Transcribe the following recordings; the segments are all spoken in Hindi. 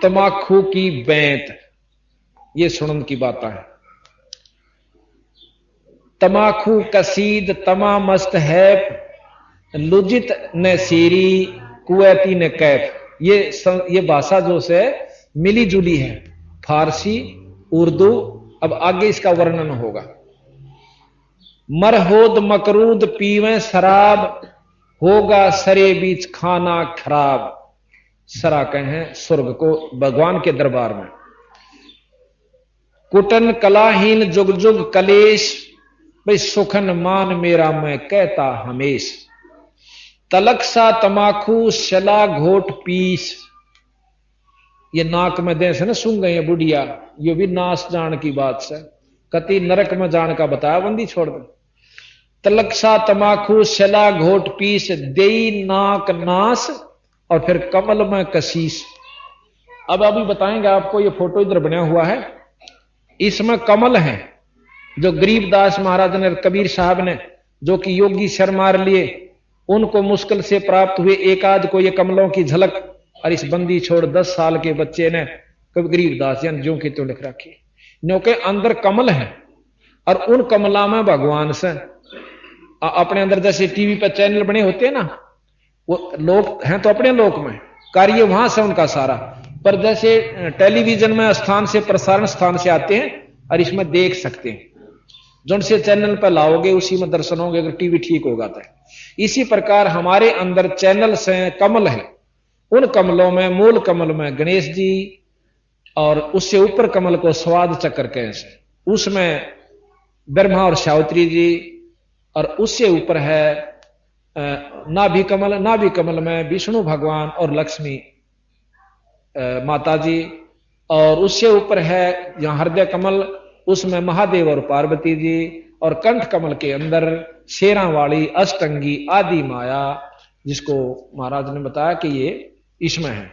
तमाखू की बैंत, ये सुनन की बात है। तमाखू कसीद तमा मस्त है, लुजित न सीरी कुवैती न कैफ। ये भाषा जो से मिली जुली है, फारसी उर्दू। अब आगे इसका वर्णन होगा। मरहोद मकरूद पीवें शराब, होगा सरे बीच खाना खराब। सरा कहें स्वर्ग को, भगवान के दरबार में। कुटन कलाहीन जुग जुग कलेश, भाई सुखन मान मेरा मैं कहता हमेश। तलक सा तमाखू शला घोट पीस, ये नाक में दे से ना सुन गए बुढ़िया, ये भी नाश जान की बात से, कति नरक में जान का बताया बंदी छोड़ दे। तलक सा तमाखू शला घोट पीस, देई नाक नाश और फिर कमल में कशीस। अब अभी बताएंगे आपको, ये फोटो इधर बना हुआ है, इसमें कमल है जो गरीबदास महाराज ने, कबीर साहब ने, जो कि योगी शर मार लिए, उनको मुश्किल से प्राप्त हुए एक आध को ये कमलों की झलक। और इस बंदी छोड़ 10 साल के बच्चे ने गरीबदास जो की तो लिख रखी, न्योंकि अंदर कमल है और उन कमला में भगवान से अपने अंदर, जैसे टीवी पर चैनल बने होते हैं ना, वो लोग हैं तो अपने लोक में, कार्य वहां से उनका सारा, पर जैसे टेलीविजन में स्थान से, प्रसारण स्थान से आते हैं और इसमें देख सकते हैं। जो से चैनल पर लाओगे उसी में दर्शन होंगे, अगर टीवी ठीक होगा तो। इसी प्रकार हमारे अंदर चैनल से कमल है, उन कमलों में, मूल कमल में गणेश जी, और उससे ऊपर कमल को स्वाद चक्र कहें, उसमें ब्रह्मा और सावित्री जी, और उससे ऊपर है नाभि कमल। नाभि कमल में विष्णु भगवान और लक्ष्मी माता जी, और उससे ऊपर है यहां हृदय कमल, उसमें महादेव और पार्वती जी, और कंठ कमल के अंदर शेरा वाली अष्टंगी आदि माया, जिसको महाराज ने बताया कि ये इसमें है।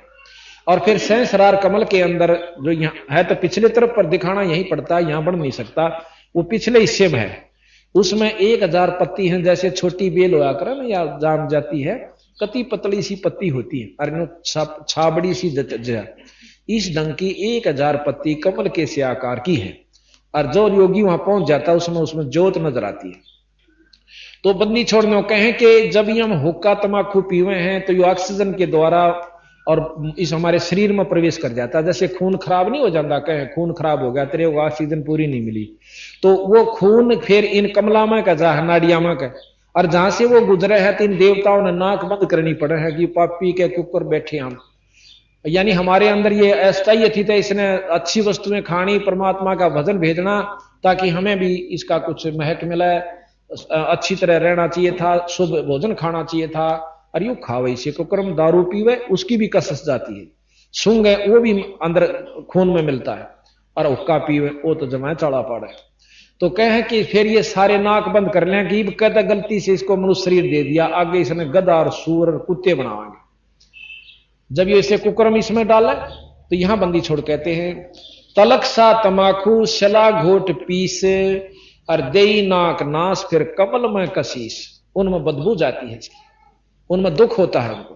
और फिर सहस्रार कमल के अंदर जो यहां है, तो पिछले तरफ पर दिखाना यहीं पड़ता है, यहां बढ़ नहीं सकता, वो पिछले हिस्से में है। उसमें 1000 पत्ती हैं, जैसे छोटी बेल होया करे ना, या जाम जाती है, कति पतली सी पत्ती होती है, और छाबड़ी सी इस ढंग की 1000 पत्ती कमल के से आकार की है। और जो योगी वहां पहुंच जाता है उसमें ज्योत नजर आती है। तो बंदी छोड़ने कहें कि जब हम हुक्का तमाकू पीवे हैं तो ये ऑक्सीजन के द्वारा और इस हमारे शरीर में प्रवेश कर जाता है। जैसे खून खराब नहीं हो जाता, कहें खून खराब हो गया, तेरे को ऑक्सीजन पूरी नहीं मिली, तो वो खून फिर इन कमला में का जा नाड़िया में का, और जहां से वो गुजरे है तो इन देवताओं ने नाक बंद करनी पड़े है कि पापी के ऊपर बैठे हम। यानी हमारे अंदर ये अस्थायी थी, तो इसने अच्छी वस्तुएं खानी, परमात्मा का भजन भेजना, ताकि हमें भी इसका कुछ महक मिले, अच्छी तरह रहना चाहिए था, शुभ भोजन खाना चाहिए था। और यू खावे से कुकरम दारू पीवे, उसकी भी कसस जाती है, सूंघ है वो भी अंदर खून में मिलता है, और हुक्का पीवे वो तो जमाए चढ़ा पड़ा है। तो कहे कि फिर ये सारे नाक बंद कर लें कि कहता गलती से इसको मनुष्य शरीर दे दिया, आगे इसने गधा और सूर और कुत्ते बनावाएंगे। जब ये इसे कुकरम इसमें डाला तो यहां बंदी छोड़ कहते हैं, तलक सा तमाकू शला घोट पीस, और देई नाक नाश फिर कमल में कशीस। उनमें बदबू जाती है इसकी, उनमें दुख होता है उनको।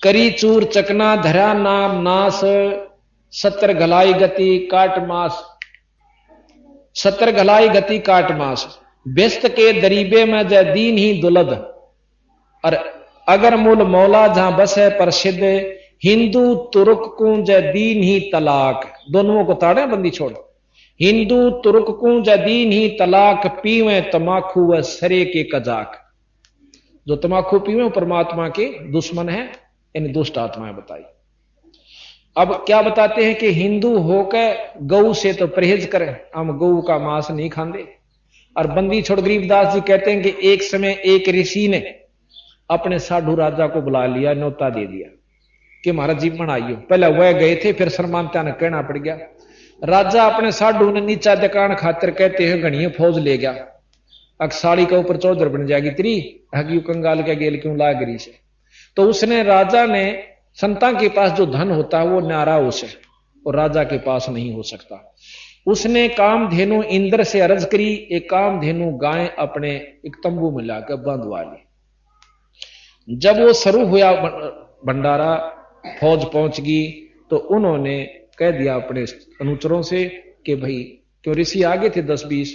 करी चूर चकना धरा नाम नाश, 70 घलाई गति काट मास। 70 घलाई गति काट मास, व्यस्त के दरीबे में जय दीन ही दुलद। और अगर मूल मौला जहां बस है प्रसिद्ध, हिंदू तुर्क को जय दीन ही तलाक। दोनों को ताड़े बंदी छोड़, हिंदू तुर्क को जय दीन ही तलाक, पीवे तमाकू व सरे के कजाक। जो तमाकू पीवे परमात्मा के दुश्मन है, इन दुष्ट आत्माएं बताई। अब क्या बताते हैं कि हिंदू होकर गऊ से तो परहेज करें, हम गऊ का मांस नहीं खाते। और बंदी छोड़ गरीबदास जी कहते हैं कि एक समय एक ऋषि ने अपने साधु राजा को बुला लिया, न्योता दे दिया कि महाराज जीवन आइयो। पहले वह गए थे, फिर शर्मानता ने कहना पड़ गया। राजा अपने साधु ने नीचा दिखाने खातिर कहते हैं घनी फौज ले गया, अक्साड़ी के ऊपर चौधर बन जाएगी तेरी, हगी कंगाल के गेल क्यों लागरी से। तो उसने, राजा ने, संतान के पास जो धन होता है वो न्यारा उसे, और राजा के पास नहीं हो सकता। उसने कामधेनु इंद्र से अर्ज करी, एक कामधेनु गाय अपने एक तंबू में लाकर बांधवा ली। जब वो शुरू हुआ भंडारा, फौज पहुंच गई तो उन्होंने कह दिया अपने अनुचरों से कि भाई क्यों ऋषि आगे थे 10-20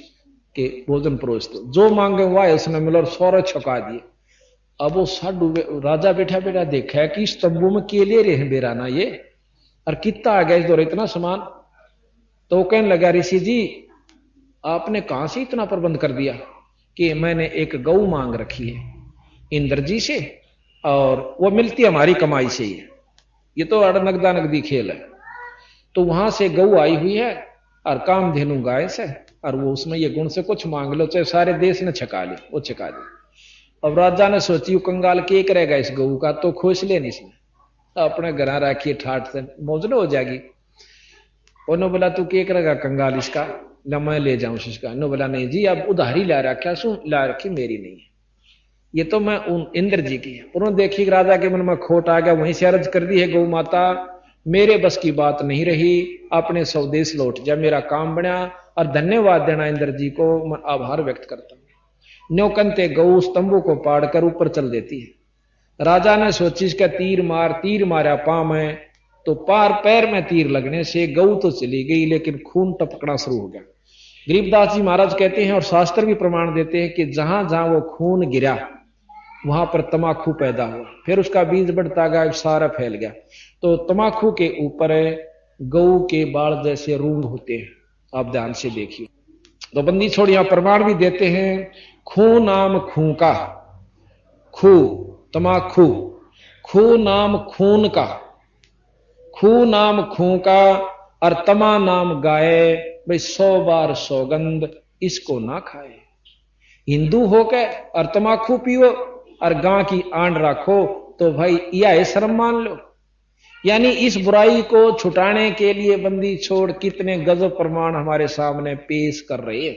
के भोजन परोस दो, जो मांगे हुआ है उसने मिला और सौर छका दिए। अब वो साधु राजा बैठा बैठा देखा है कि इस तंबू में केले रहे बेराना ये और कितना आ गया इस दौर इतना सामान। तो वो कहने लगा ऋषि जी आपने कहां से इतना प्रबंध कर दिया? कि मैंने एक गऊ मांग रखी है इंद्र जी से और वो मिलती हमारी कमाई से ही है, ये तो नगदा नगदी खेल है। तो वहां से गऊ आई हुई है और कामधेनु गाय से, और वो उसमें ये गुण से कुछ मांग लो चाहे सारे देश ने छका ले, वो छका दे। अब राजा ने सोची कंगाल के करेगा इस गऊ का, तो खोज लेनी इसने अपने घर रखिए ठाठ से मौजन हो जाएगी। उन्होंने बोला तू के करेगा कंगाल इसका, न मैं ले जाऊं इसका। उन्होंने बोला नहीं जी अब उधारी ला रखा सू, ला रखी मेरी नहीं है, ये तो मैं इंद्र जी की है। उन्होंने देखी राजा के मन में खोट आ गया, वहीं से अर्ज कर दी है गौ माता मेरे बस की बात नहीं रही, अपने स्वदेश लौट जा, मेरा काम बना। और धन्यवाद देना इंद्र जी को, मैं आभार व्यक्त करता हूं। न्योकंते गौ स्तंभों को पाड़ कर ऊपर चल देती है। राजा ने सोची इसका तीर मारा पांव में, तो पार पैर में तीर लगने से गऊ तो चली गई लेकिन खून टपकना शुरू हो गया। गरीबदास जी महाराज कहते हैं और शास्त्र भी प्रमाण देते हैं कि जहां जहां वो खून गिरा वहां पर तमाकू पैदा हुआ, फिर उसका बीज बढ़ता गया, सारा फैल गया। तो तमाकू के ऊपर गऊ के बाल जैसे रूंग होते हैं, आप ध्यान से देखिए। तो बंदी छोड़ यहां प्रमाण भी देते हैं खू नाम खूं का, खू तमाकू, खू नाम खून का, खू नाम खूं का और तमा नाम गाय, भाई 100 बार सौगंध इसको ना खाए। हिंदू होकर और तमाकू पियो और गां की आंड रखो तो भाई यह शर्म मान लो। यानी इस बुराई को छुटाने के लिए बंदी छोड़ कितने गजब प्रमाण हमारे सामने पेश कर रहे हैं।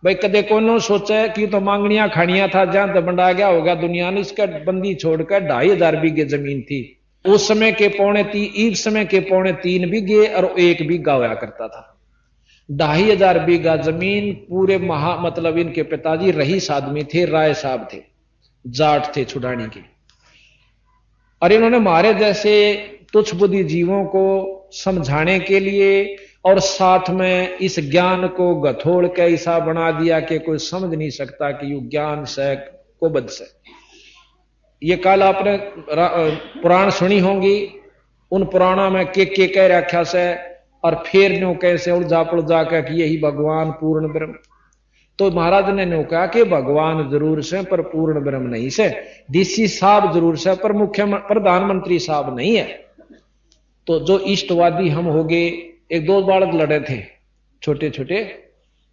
भाई कदे कोनो सोचा कि तो मांगनियां खानियां था जहां तो बंडा गया होगा दुनिया ने, इसका बंदी छोड़कर 2500 बीघे जमीन थी उस समय के इस समय के 3.25 बीघे और 1 बीघा होया करता था। 2500 बीघा जमीन पूरे मतलब इनके पिताजी रईस आदमी थे, राय साहब थे, जाट थे छुड़ाने के, और इन्होंने हमारे जैसे तुच्छ बुद्धि जीवों को समझाने के लिए और साथ में इस ज्ञान को गथोड़ के ऐसा बना दिया कि कोई समझ नहीं सकता कि यू ज्ञान से को बद से। ये कल आपने पुराण सुनी होंगी, उन पुराणों में के कह रखा से और फिर न्यो कैसे उलझा पुलझा कर कि यही भगवान पूर्ण ब्रह्म। तो महाराज ने न्यो कहा कि भगवान जरूर से पर पूर्ण ब्रह्म नहीं से, डीसी साहब जरूर से पर मुख्य प्रधानमंत्री साहब नहीं है। तो जो इष्टवादी हम हो गए, 1-2 बालक लड़े थे छोटे छोटे,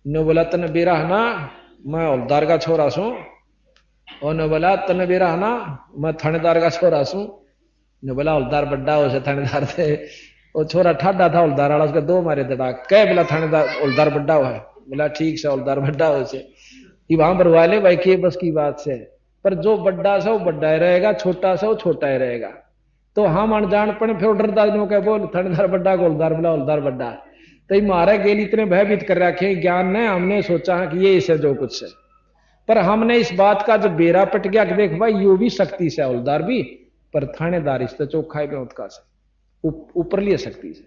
ने बोला तन बेरा है ना मैं हौलदार का छोरा सू, और ने बोला तन बेरा है ना मैं थानेदार का छोरा सू। ने बोला हौलदार बड्डा हो से थानेदार थे, वो छोरा ठाडा था हौलदार वाला, उसका 2 मारे दड़ा कह बोला थानेदार हौलदार बड्डा हुआ है। बोला ठीक से हौलदार बड्डा हो से कि वहां पर वाले भाई के बस की बात से, पर जो बड्डा सा वो बड्डा ही रहेगा, छोटा सा वो छोटा ही रहेगा। तो हम अनजान पड़े फिर डरदा कह बोल थानेदार बड्डा को हौलदार बोला हौलदार बड्डा। तो मारे गेल इतने भयभीत कर रखे ज्ञान ने, हमने सोचा है कि ये इसे जो कुछ है, पर हमने इस बात का जब बेरा पट गया कि देख भाई यू भी शक्ति से हौलदार भी, पर थानेदार इससे चौखा है का से ऊपरली शक्ति से,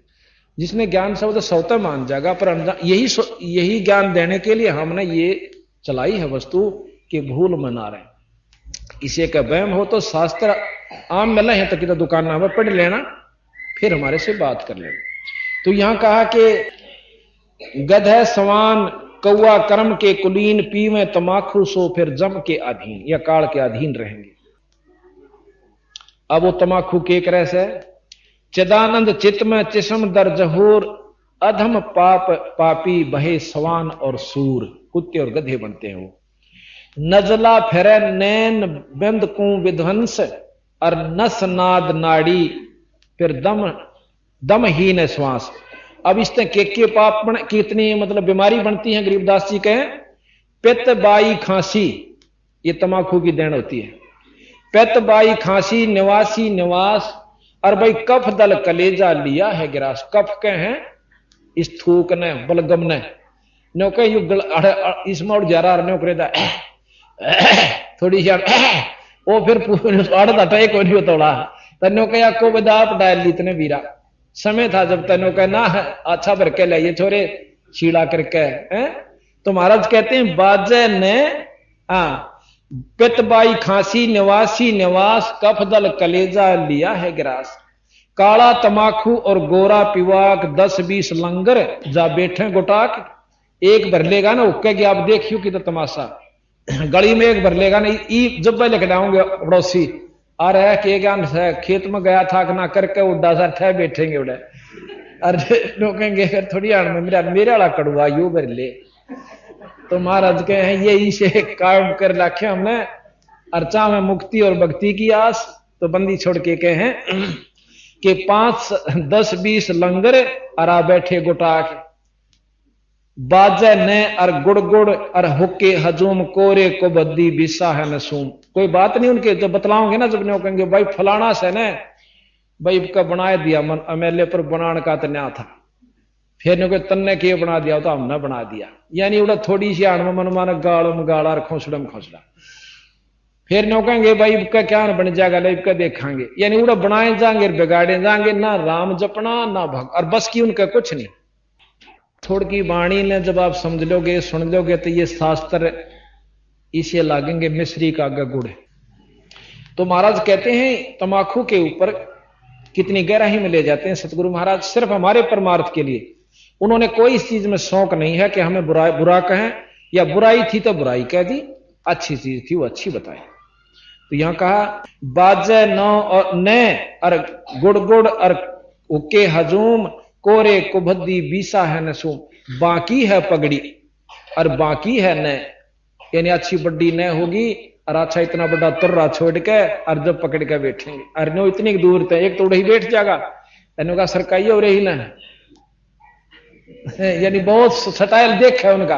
जिसने ज्ञान से तो सौता मान जाएगा। पर यही ज्ञान देने के लिए हमने ये चलाई है वस्तु कि भूल मना रहे। इसे का वहम हो तो शास्त्र आम मिला है तक तो दुकान में पढ़ लेना, फिर हमारे से बात कर लेना। तो यहां कहा कि गधे सवान कौआ कर्म के कुलीन, पीवे तमाकू सो फिर जम के अधीन, या काल के अधीन रहेंगे। अब वो तमाकू के तरह से चिदानंद चित्त में चिस्म दर जहूर, अधम पापी बहे सवान और सूर, कुत्ते और गधे बनते हैं वो। नजला फेरे नैन बंद को विध्वंस, और नस नाद नाड़ी फिर दमहीन श्वास। अब इससे के पाप कितनी मतलब बीमारी बनती है, गरीबदास जी कहें पित्त बाई खांसी, ये तमाकू की देन होती है। पित्त बाई खांसी निवासी निवास, और भाई कफ दल कलेजा लिया है गिरास। कफ के हैं इस थूक ने बलगम ने नो के यु इसमें और जरा नो करेदा थोड़ी सी वो फिर अड़ दटा कोई नहीं तोड़ा तनो कया को बदाप डाल ली तने वीरा समय था जब तनो कह ना अच्छा भर के लाइए छोरे छीड़ा करके है। तो महाराज कहते हैं बाजे ने पितबाई खांसी निवासी निवास कफदल कलेजा लिया है गिरास, काला तमाखू और गोरा पिवाक 10-20 लंगर जा बैठे गोटाक, एक भर लेगा ना उक्के की आप देखियो कि तो तमाशा गली में एक भर लेगा ना जब मैं लेकर आऊंगे पड़ोसी आ रहा है कि ज्ञान खेत में गया था ना करके उड्डा सा ठह बैठेंगे उड़े अरे रोकेंगे फिर थोड़ी आड़ में मेरा वाला कड़ुआ यू भर ले। तो महाराज कहे हैं ये इसे काम कर रखे हमने अर्चा में मुक्ति और भक्ति की आस, तो बंदी छोड़ के कहे हैं कि 5-10-20 लंगर अरा बैठे गोटाक, बाजे ने अर गुड़ गुड़ अर हुक्के हजूम कोरे को बद्दी बिसा है नसूम। कोई बात नहीं उनके जब बतलाओगे ना जब नहीं कहेंगे भाई फलाना से ने भाई का बना दिया मन एमएलए पर बनाने का तन्या था, फिर ने कोई तन्ने के बना दिया तो हमने बना दिया, यानी उड़ा थोड़ी सी आड़ में मन माना गाड़म गाड़ा और खोसड़म खोसड़ा, फिर नो कहेंगे भाई का क्या बन जाएगा लाइव का देखांगे, यानी उड़ा बनाए जाएंगे बिगाड़े जाएंगे, ना राम जपना ना भग और बस की उनका कुछ नहीं। थोड़ी की वाणी ने जब आप समझ लोगे सुन लोगे तो ये शास्त्र इसे लागेंगे मिश्री का गुड़। तो महाराज कहते हैं तमाकू के ऊपर कितनी गहराई में ले जाते हैं सतगुरु महाराज, सिर्फ हमारे परमार्थ के लिए। उन्होंने कोई इस चीज में शौक नहीं है कि हमें बुरा कहें, या बुराई थी तो बुराई कह दी, अच्छी चीज थी वो अच्छी बताई। तो यहां कहा बाजे नौ और ने और गुड़ गुड़ और उके हजूम कोरे कुभद्दी बीसा है नसूम, बाकी है पगड़ी और बाकी है न, यानी अच्छी बड्डी न होगी और अच्छा इतना बड़ा तुर्रा छोड़ के और जब पकड़ के बैठेंगे, अरे नो इतनी दूर थे एक तो उड़े ही बैठ जाएगा, का सरकाई हो रही ना यानी बहुत स्टाइल देख है उनका,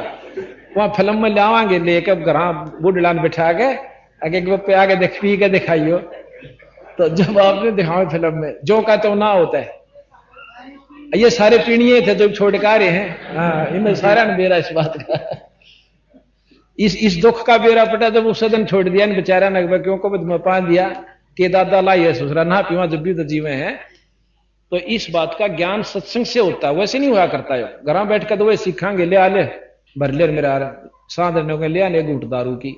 वहां फिल्म में लावांगे लेके घर बुढ़लान बिठा के आगे पे आगे देख पी के दिखाइयो, तो जब आपने दिखाओ फिल्म में जो का तो ना होता है, ये सारे पीढ़िए थे जो छोड़ के आ रहे हैं। हाँ इनमें सारा ने बेरा इस बात का, इस दुख का बेरा पटा जब उस दिन छोड़ दिया बेचारा ने, क्यों को पा दिया कि दादा लाइए ससुरा ना पीवा जब भी तो जीवे हैं। तो इस बात का ज्ञान सत्संग से होता है, वैसे नहीं हुआ करता है घर बैठ कर तो वही सीखांगे ले आले भर ले मेरा सांधने ले आने घूट दारू की,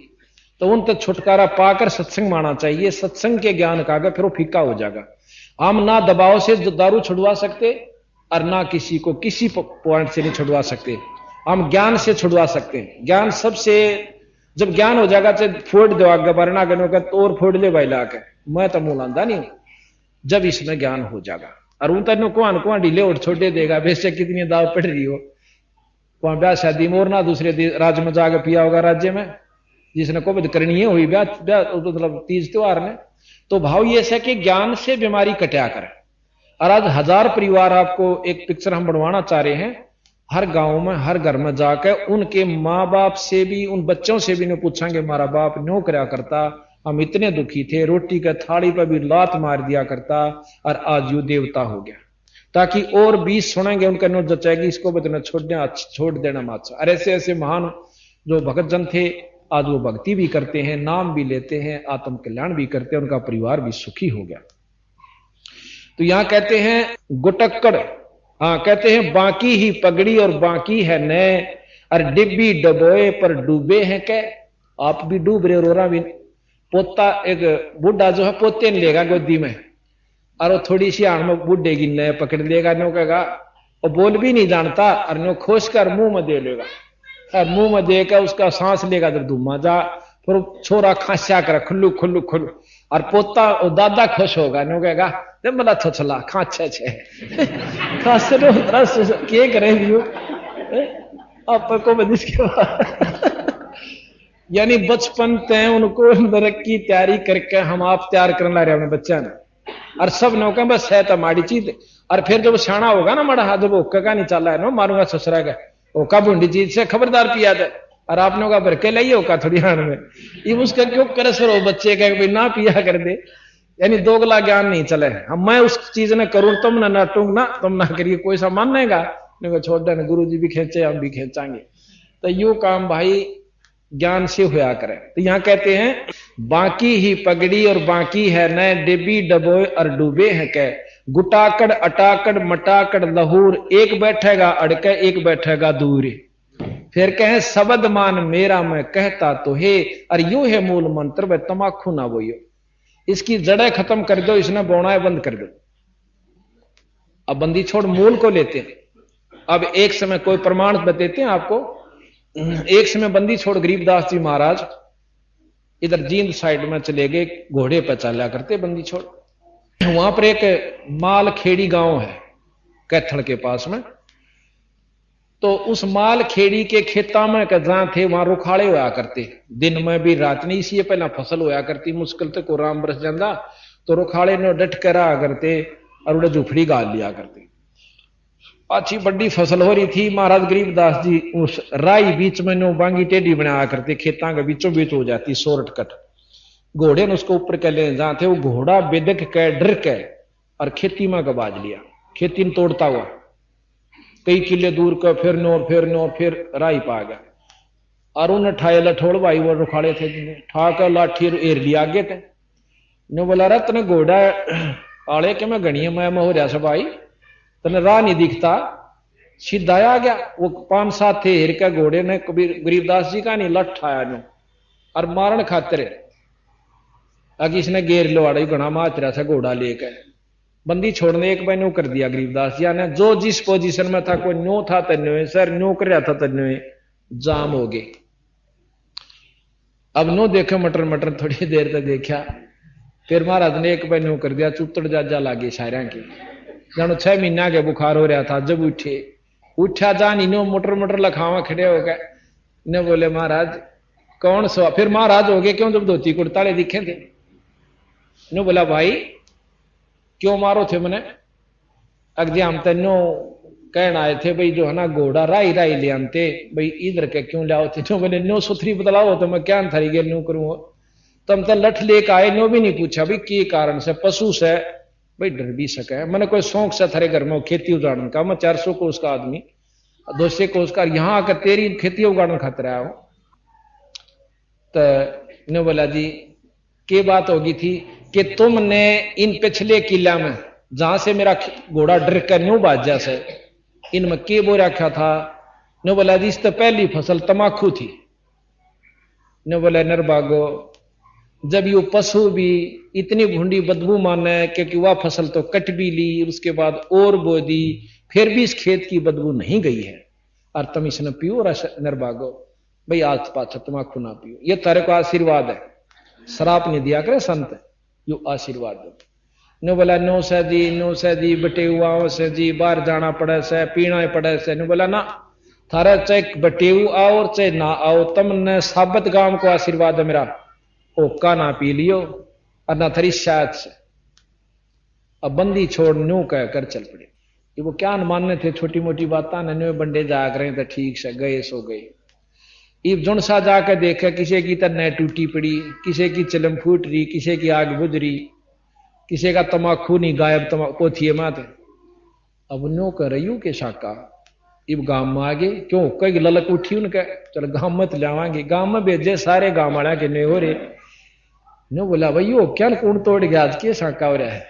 तो उन तक छुटकारा पाकर सत्संग माना चाहिए। सत्संग के ज्ञान का फिर वो फीका हो जाएगा। हम ना दबाव से दारू छुड़वा सकते और ना किसी को किसी पॉइंट से नहीं छुड़वा सकते, हम ज्ञान से छुड़वा सकते हैं। ज्ञान सबसे जब ज्ञान हो जाएगा चाहे फोड़ दो आगे बरना गनो का तो और फोड़ ले भाई लाके, मैं तो मुंह लांदा नहीं जब इसमें ज्ञान हो जाएगा। और उन तेन कुआं ढीले और छोटे देगा बेशक कितनी दाव पड़ रही हो, वहां ब्याह शादी में और ना दूसरे राज्य में जाकर पिया होगा राज्य में जिसने कोविड करनी है हुई ब्याह मतलब तीज त्योहार ने। तो भाव ये है कि ज्ञान से बीमारी कटा करे। और आज 1000 परिवार आपको एक पिक्चर हम बनवाना चाह रहे हैं, हर गांव में हर घर में जाकर उनके माँ बाप से भी उन बच्चों से भी नहीं पूछेंगे हमारा बाप न्यों करया करता, हम इतने दुखी थे, रोटी का थाली पर भी लात मार दिया करता और आज यू देवता हो गया, ताकि और 20 सुनेंगे उनका नो जचेगी इसको बतना छोड़ देना माचा। और ऐसे ऐसे महान जो भगत जन थे आज वो भक्ति भी करते हैं, नाम भी लेते हैं, आत्म कल्याण भी करते हैं, उनका परिवार भी सुखी हो गया। तो यहां कहते हैं गुटक्कड़, हाँ कहते हैं बाकी ही पगड़ी और बाकी है नए, और डिब्बी डबोए पर डूबे हैं कै, आप भी डूब रहे रोरा भी। पोता एक बुढ़ा जो है पोते ने लेगा गोदी में और वो थोड़ी सी आड़ में बुढ़े की नए पकड़ लेगा, नो कहेगा और बोल भी नहीं जानता और नो खोस कर मुंह में दे लेगा, और मुंह में देकर उसका सांस लेगा जब धुमा जा, फिर छोरा खांसा कर खुल्लू खुल्लू खुल्लू, और पोता और दादा खुश होगा, नो कहेगा मला छोछला खांचे छे खांसे नो के करे आपको बदिश के यानी बचपन तय उनको नरक की तैयारी करके हम आप तैयार करने ला रहे अपने बच्चा ने, और सब नौका बस है तो माड़ी चीज। और फिर जब छाना होगा ना मड़ा हाथ जब ओका का नहीं चला है ना मारूंगा ससुरा का ओका बूंदी चीज से खबरदार पिया दे, और आपने का भर के लाइए ओका थोड़ी हाथ में ये उसका क्यों करे सर वो बच्चे का भाई ना पिया कर दे, यानी दोगला ज्ञान नहीं चले। हम मैं उस चीज ने करूं तुम ना नाटूंग ना तुम ना करिए, कोई सा मानेगा छोड़ देना, गुरु जी भी खेचे हम भी खेचांगे। तो यू काम भाई ज्ञान से होया करे। तो यहां कहते हैं बाकी ही पगड़ी और बाकी है न डिबी डबोए और डूबे हैं कै, गुटाकड़ अटाकड़ मटाकड़ लहूर, एक बैठेगा अड़के एक बैठेगा दूर। फिर कहे शब्द मान मेरा मैं कहता तो हे, और यू है मूल मंत्र वह तमाखू ना बोइयो। इसकी जड़ें खत्म कर दो, इसने बोना बंद कर दो। अब बंदी छोड़ मूल को लेते हैं। अब एक समय कोई प्रमाण बताते हैं आपको। एक समय बंदी छोड़ गरीबदास जी महाराज इधर जींद साइड में चले गए, घोड़े पर चला करते बंदी छोड़। वहां पर एक माल खेड़ी गांव है कैथल के पास में। तो उस माल खेड़ी के खेता में जहां थे वहां रुखाड़े होया करते, दिन में भी रात नहीं, इसी पहला फसल होया करती, मुश्किल तक को राम बरस जाता तो रुखाड़े ने डट कर रहा करते और उन्हें झुपड़ी गाल लिया करते। अच्छी बड़ी फसल हो रही थी। महाराज गरीबदास जी उस राई बीच में नो बांगी टेढ़ी बनाया करते, खेता के बीचों बीच हो जाती शॉर्टकट। घोड़े ने उसको ऊपर के ले जहां थे, वो घोड़ा बेदक के डर के और खेती में गबाज लिया, खेती में तोड़ता हुआ कई किले दूर का, फिर राई पा गया। और उन्हें ठाए लठोड़ भाई वो रुखाड़े थे, ठाकर लाठी एर लिया आगे थे। ने बोला रहा तने घोड़ा आड़े के मैं गणिया मैं हो रहा सब भाई, तने राह नहीं दिखता, सीधा आ गया। वो 5-7 थे हिर के घोड़े ने कबीर गरीबदास जी का नहीं लठ आया नो और मारण खातिर अगर इसने गेर लो आड़ा घना माच रहा था घोड़ा लेकर। बंदी छोड़ने एक बार न्यू कर दिया गरीबदास जी ने, जो जिस पोजीशन में था, कोई न्यू था तन्यो सर न्यू कर रहा था तन्यो जाम हो गए। अब नो देखो मटर मटर थोड़ी देर तक देखा, फिर महाराज ने एक बार न्यू कर दिया, चुपतड़ जाजा लागे सारा की जानो 6 महीना के बुखार हो रहा था। जब उठा जान इनो मोटर मोटर लखावा खड़े हो गए। ने बोले महाराज कौन सो, फिर महाराज हो गए क्यों जब धोती कुर्ताले दिखे थे। ने बोला भाई क्यों मारो थे मैंने, अगजे हम तेनो कहना आए थे भाई जो है ना घोड़ा राई राई ले आते भाई इधर के क्यों लाओ थे। जो मैंने नो सुथरी बदलाओ तो मैं क्या थारी गेल न्यू करूं, तुम तो लठ लेकर आए, नो भी नहीं पूछा भाई के कारण से, पशु से भाई डर भी सके। मैंने कोई शौक से थारे घर में खेती उजाड़न का, मैं 400 कोस का आदमी 200 कोस का, यहां आकर तेरी खेती उगाड़न खातिर आया हूं। तो ने बोला जी के बात होगी थी कि तुमने इन पिछले किला में जहां से मेरा घोड़ा डर कर न्यू बाजा से इनमें के बो रखा था। ने बोला जी इस तो पहली फसल तमाकू थी। ने बोला नरबागो जब ये पशु भी इतनी भूंडी बदबू माने क्योंकि वह फसल तो कट भी ली, उसके बाद और बो दी, फिर भी इस खेत की बदबू नहीं गई है और तुम इसने पियो नरबागो भाई आज पाछा तमाकू ना पियो, ये तारे को आशीर्वाद है, शराब नहीं दिया करे संत, यो आशीर्वाद दो। ने बोला नो से जी बटे हुआ से जी बाहर जाना पड़े से पीना पड़े से। ने बोला ना थारा चाहे बटेऊ आओ और चाहे ना आओ, तुमने साबत गांव को आशीर्वाद है मेरा, ओका ना पी लियो और ना थरी शायद से। अब बंदी छोड़ न्यू कह कर चल पड़े। ये वो क्या मानने थे छोटी मोटी बातें, न्यू बंडे जाग रहे थे ठीक से गए सो गए। इब जुन सा जाकर देखे किसी की तरह टूटी पड़ी, किसी की चिलम फूट रही, किसी की आग बुझ रही, किसी का तमाकू नहीं गायब तमाकू थी मात। अब न्यू कर रही के शाका इब गांव में आगे क्यों कई ललक उठी उनके, चल गांव में तो लावांगे, गांव में भेजे सारे गांव वाला के नहीं हो रहे। नो बोला भाई यो क्या कौन तोड़ गया आज के शाका हो रहा है।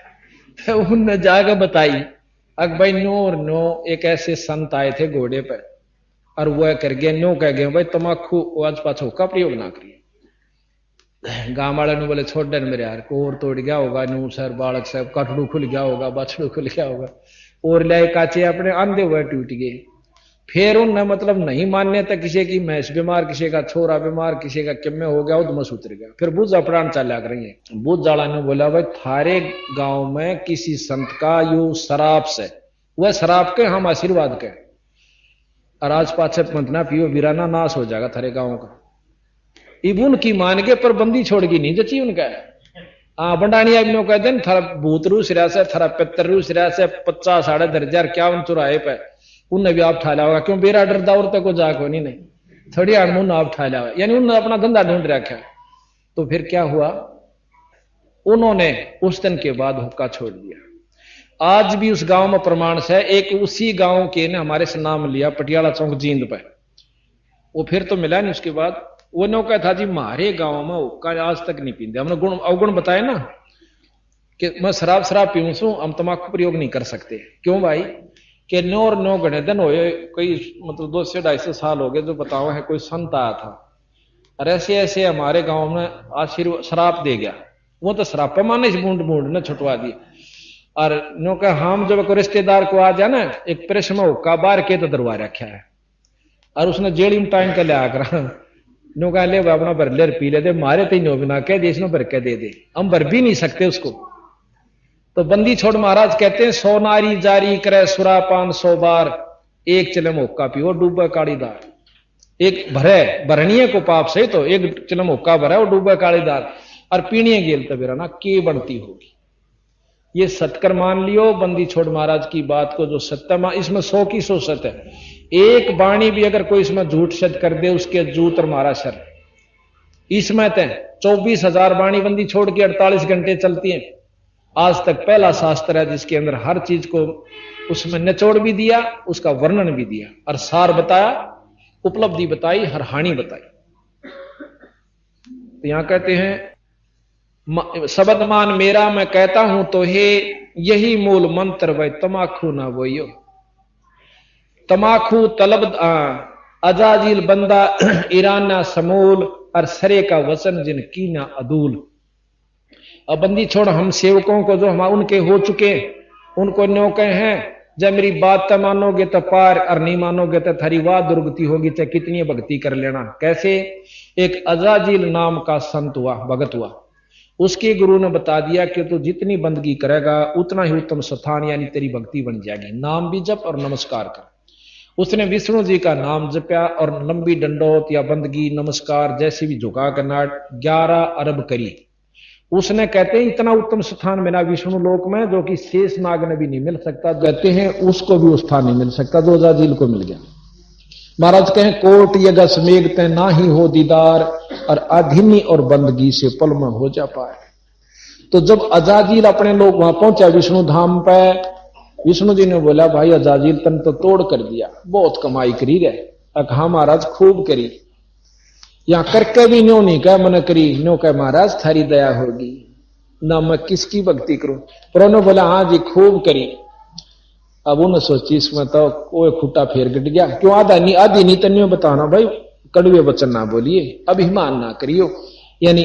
तो उनने जाकर बताई अक भाई नो और नो एक ऐसे संत आए थे घोड़े पर और वह कर गए नो कह गए भाई तमाकू आज पाछो का प्रयोग ना करिए। गांव वाले ने बोले छोड़ देन मेरे यार को और तोड़ गया होगा, नू सर बालक साहब कटड़ू खुल गया होगा, बछड़ू खुल गया होगा, और लाए काचे अपने अंधे हुए टूट गए। फिर उनने मतलब नहीं मान्य था, किसी की मैस बीमार, किसी का छोरा बीमार, किसी का किम्मे हो गया, उधमस उतर गया। फिर बुझ अपराण चला कर रही है। बुझ जाला ने बोला भाई थारे गांव में किसी संत का यू शराब से, वह शराब के हम आशीर्वाद के और आज पाछे पंथ ना पियो वीराना नाश हो जाएगा थारे गांव का। इब उनकी मान के पर बंदी छोड़गी नहीं जची उनका। हाँ बंडानी अब नो कह देन थारा भूत रूस रहा से, थारा पितर रूस रहा से 50 साढ़े 10,051 चुराहे पे उनने भी आप ठाला होगा, क्यों बेरा डर दौर तक को जाको नहीं थोड़ी अनमुन आप ठाला हुआ, यानी उन्होंने अपना धंधा ढूंढ रखा। तो फिर क्या हुआ, उन्होंने उस दिन के बाद हुक्का छोड़ दिया। आज भी उस गांव में प्रमाण से एक उसी गांव के ने हमारे से नाम लिया पटियाला चौक जींद पे, वो फिर तो मिला नहीं उसके बाद। वो नो कहा था जी हमारे गांव में हुक्का आज तक नहीं पीते। हमने गुण अवगुण बताए ना कि मैं शराब पीऊं सू, हम तम्बाकू प्रयोग नहीं कर सकते। क्यों भाई? कि 9 और 9 घने दिन हुए, कोई मतलब 200 से 250 साल हो गए जो बताओ है कोई संत आया था और ऐसे ऐसे हमारे गांव में आशीर्वाद शराब दे गया। वो तो शराब पे माने बूंद बूंद न छुटवा दी। और नो का हम जब कोई रिश्तेदार को आ जाए ना, एक प्रेस में हुक्का बार के तो दरवा रखा है और उसने जेड़ी में टाइम के लिया कर नो कहा ले अपना भर ले पी ले दे, मारे तो नो बिना कह दे इसने भर के दे दे, हम भर भी नहीं सकते उसको। तो बंदी छोड़ महाराज कहते हैं 100 नारी जारी करे सुरापान 100 बार, एक चिलम हुक्का पियो डूबे कालीदार। एक भरे भरणीय को पाप से तो एक चिलम हुक्का भरा वो डूबे कालीदार, और पीणीय गेल तो बेरा ना के बनती होगी। ये सत्कर मान लियो बंदी छोड़ महाराज की बात को, जो सत्य इसमें 100 की 100 सत्य है। एक वाणी भी अगर कोई इसमें झूठ सच कर दे उसके जूत और मारा सर। इसमें तो 24,000 वाणी बंदी छोड़ के 48 घंटे चलती है। आज तक पहला शास्त्र है जिसके अंदर हर चीज को उसमें निचोड़ भी दिया, उसका वर्णन भी दिया और सार बताया, उपलब्धि बताई, हर हानि बताई। तो यहां कहते हैं शब्द मान मेरा मैं कहता हूं तो हे, यही मूल मंत्र वह तमाखू ना बोइयो। तमाखू तलब अजाजिल बंदा ईराना समूल, और सरे का वचन जिन कीना अदूल। अब बंदी छोड़ हम सेवकों को जो हम उनके हो चुके उनको न्यो कहे हैं, जब मेरी बात तो मानोगे तो पार, और नहीं मानोगे तो थारी वाह दुर्गति होगी, चाहे कितनी भक्ति कर लेना। कैसे? एक अजाजिल नाम का संत हुआ, भगत हुआ, उसके गुरु ने बता दिया कि तू जितनी बंदगी करेगा उतना ही उत्तम स्थान यानी तेरी भक्ति बन जाएगी। नाम भी जप और नमस्कार कर। उसने विष्णु जी का नाम जपया और लंबी डंडोत या बंदगी नमस्कार जैसी भी झुका कर नाट 11 अरब करी। उसने कहते हैं इतना उत्तम स्थान मिला विष्णु लोक में जो कि शेष नाग ने भी नहीं मिल सकता। कहते हैं उसको भी उस स्थान नहीं मिल सकता जो अजाजिल को मिल गया। महाराज कहें कोट यगस मेघते ना ही हो दीदार, और अधीनी और बंदगी से पल में हो जा पाए। तो जब अजाजिल अपने लोग वहां पहुंचा विष्णु धाम पे, विष्णु जी ने बोला भाई अजाजिल तन तो तोड़ कर दिया, बहुत कमाई करी रहे। हाँ महाराज खूब करी, यहां करके भी न्यो नहीं कह मन करी, न्यो कह महाराज थारी दया होगी ना, मैं किसकी भक्ति करूं। पर उन्होंने बोला हाँ जी खूब करी। अब उन्होंने सोची इसमें तो कोई खुट्टा फेर गट गया। क्यों? आधी नहीं तन्यों बताना भाई, कड़वे वचन ना बोलिए, अभिमान ना करियो। यानी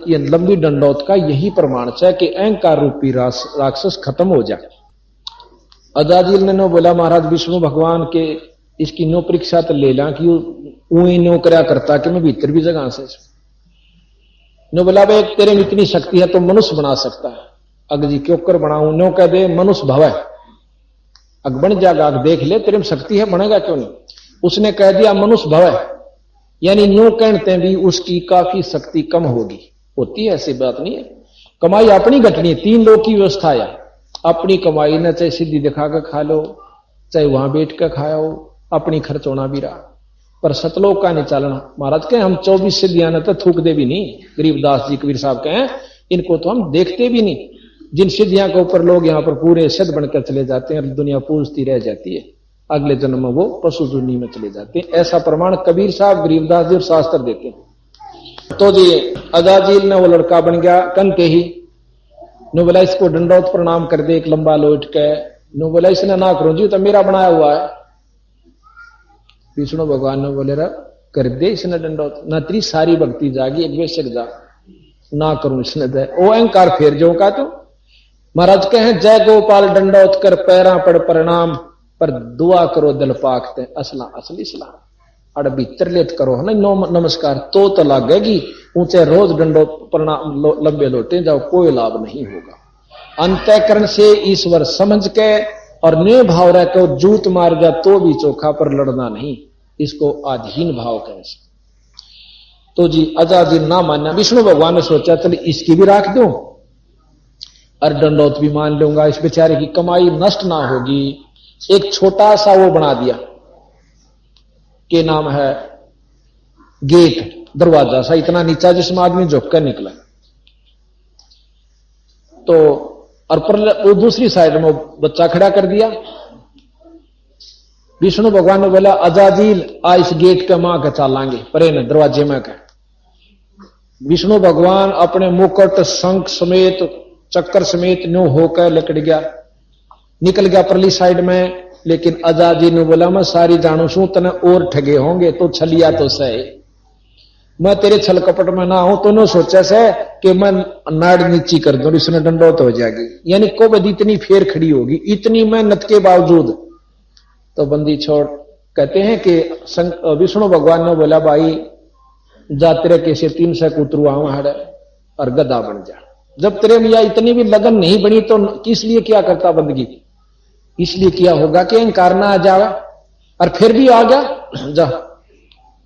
ये लंबी डंडौत का यही प्रमाण है कि अहंकार रूपी राक्षस खत्म हो जाए। अजाजिल ने नो बोला महाराज विष्णु भगवान के इसकी नो परीक्षा तो ले ला कि ऊई नो करया करता कि मैं भीतर भी जगह से नो बोला भाई तेरे में इतनी शक्ति है तो मनुष्य बना सकता है। अग जी क्यों कर बनाऊं? नो कह दे मनुष्य भव है, अग बन जाएगा, अग देख ले तेरे में शक्ति है, बनेगा क्यों नहीं। उसने कह दिया मनुष्य भव है, यानी नो कहते भी उसकी काफी शक्ति कम होगी। होती है ऐसी बात नहीं है। कमाई अपनी घटनी है, 3 लोग की व्यवस्था है। अपनी कमाई न चाहे सीधी दिखा कर खा लो, चाहे वहां बैठ कर खाओ, अपनी खर्च होना भी रहा, पर सतलोक का नहीं चलना। महाराज कहें हम 24 सिद्धियां न तो थूक दे भी नहीं। गरीबदास जी कबीर साहब कहें इनको तो हम देखते भी नहीं। जिन सिद्धियां के ऊपर लोग यहां पर पूरे सिद्ध बनकर चले जाते हैं और दुनिया पूजती रह जाती है, अगले जन्म में वो पशु जुनी में चले जाते हैं। ऐसा प्रमाण कबीर साहब गरीबदास जी और शास्त्र देते हैं। तो जी अजाजिल ने वो लड़का बन गया कंते ही। नो बोला इसको दंडौत प्रणाम कर दे, एक लंबा लोट के। नो बोला इसने ना करो जी तो मेरा बनाया हुआ है। विष्णु भगवान ने बोले रहा कर दे इसने दंडौत, ना तेरी सारी भक्ति जागी, एक बेशक जा ना करूं इसने दे। ओ अहंकार फेर जो का तो महाराज कहे जय गोपाल दंडौत कर पैरा पड़ प्रणाम, पर दुआ करो दिल पाकते असला असली सलाम। अड़ भीतर लेट करो है ना नमस्कार तो लगेगी, ऊंचे रोज दंडौत प्रणाम लंबे लोटे जाओ कोई लाभ नहीं होगा। अंतःकरण से ईश्वर समझ के और ने भाव रह के जूत मार जा तो भी चोखा, पर लड़ना नहीं, इसको आधीन भाव कहे। तो जी अजाजिल ना माना। विष्णु भगवान ने सोचा चल इसकी भी राख दूं और दंडौत भी मान लूंगा, इस बेचारे की कमाई नष्ट ना होगी। एक छोटा सा वो बना दिया के नाम है गेट, दरवाजा सा इतना नीचा जिसमें आदमी झुक कर निकला। तो और पर वो दूसरी साइड में बच्चा खड़ा कर दिया। विष्णु भगवान ने बोला अजाजिल आ इस गेट के मां के चालांगे परे न दरवाजे में का। विष्णु भगवान अपने मुकुट शंख समेत चक्कर समेत न्यू होकर लकड़ गया, निकल गया परली साइड में। लेकिन अजाजी ने बोला मैं सारी जानू छू तने और ठगे होंगे तो छलिया तो सही, मैं तेरे छल कपट में ना हूं। तो ने सोचा से कि मैं नाड़ नीची कर दूं, इसने दंडौत हो जाएगी, यानी कोबद इतनी फेर खड़ी होगी, इतनी मेहनत के बावजूद। तो बंदी छोड़ कहते हैं कि विष्णु भगवान ने बोला भाई जा तेरे कैसे 300 कुतरू आड़ और गधा बन जा। जब तेरे में इतनी भी लगन नहीं बनी तो किस लिए क्या करता बंदगी, इसलिए किया होगा कि अहंकार ना आ जावा, और फिर भी आ गया। जा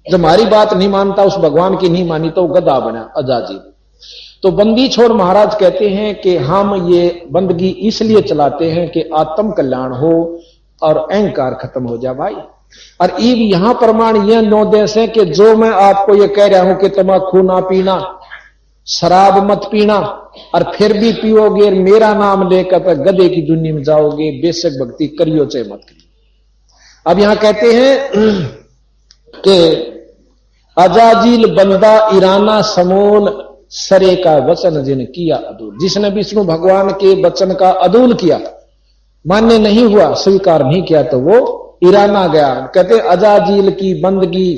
जब हमारी बात नहीं मानता, उस भगवान की नहीं मानी तो गधा बना अजाजी। तो बंदी छोड़ महाराज कहते हैं कि हम ये बंदगी इसलिए चलाते हैं कि आत्म कल्याण हो और अहंकार खत्म हो जाए भाई। और यहां प्रमाण यह 9 देश है कि जो मैं आपको ये कह रहा हूं कि तम्बाकू ना पीना, शराब मत पीना, और फिर भी पियोगे मेरा नाम लेकर तो गधे की दुनिया में जाओगे, बेशक भक्ति करियो चाहे मत करियो। अब यहां कहते हैं कि अजाजील बंदा ईराना समोल सरे का वचन जिन किया अदूल। जिसने विष्णु भगवान के वचन का अदूल किया, मान्य नहीं हुआ, स्वीकार नहीं किया, तो वो ईराना गया। कहते अजाजील की बंदगी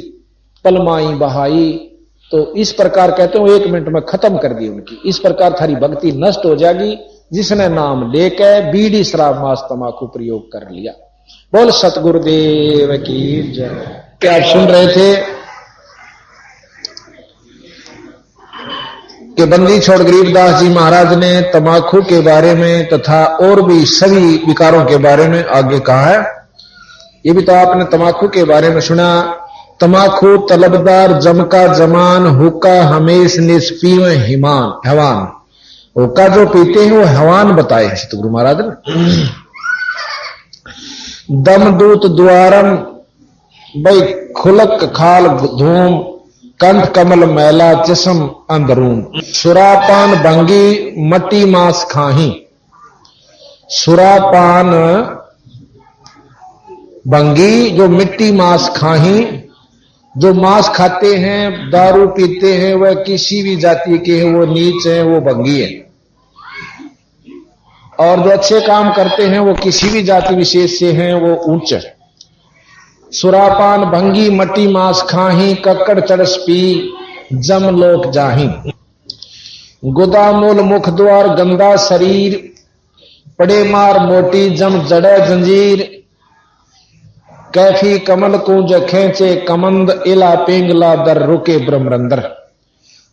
पलमाई बहाई। तो इस प्रकार कहते हो 1 मिनट में खत्म कर दी उनकी। इस प्रकार थारी भक्ति नष्ट हो जाएगी जिसने नाम लेकर बीड़ी शराब मांस तमाकू प्रयोग कर लिया। बोल सतगुरुदेव की जय। क्या आप सुन रहे थे कि बंदी छोड़ गरीबदास जी महाराज ने तमाकू के बारे में तथा और भी सभी विकारों के बारे में आगे कहा है। ये भी तो आपने तमाकू के बारे में सुना। तमाकू तलबदार जमका जमान हुक्का हमेश निष्पीव हिमान हवान। हुक्का जो पीते हैं वो हवान बताए हैं तो गुरु महाराज ने। दमदूत द्वारम भाई खुलक खाल धूम कंठ कमल मैला चशम अंदरून। सुरापान भंगी मट्टी मांस खाही। सुरापान भंगी जो मिट्टी मांस खाही, जो मांस खाते हैं दारू पीते हैं वह किसी भी जाति के हैं, वो नीच है, वो भंगी है। और जो अच्छे काम करते हैं वो किसी भी जाति विशेष से हैं, वो उच्च है। सुरापान भंगी मट्टी मांस खाही कक्कड़ चरस पी जम लोक जाही। गुदामूल मुख द्वार गंदा शरीर पड़े मार मोटी जम जड़े जंजीर। कैफी कमल कुंज खेचे कमंद इला पिंगला दर रुके ब्रह्मरंदर।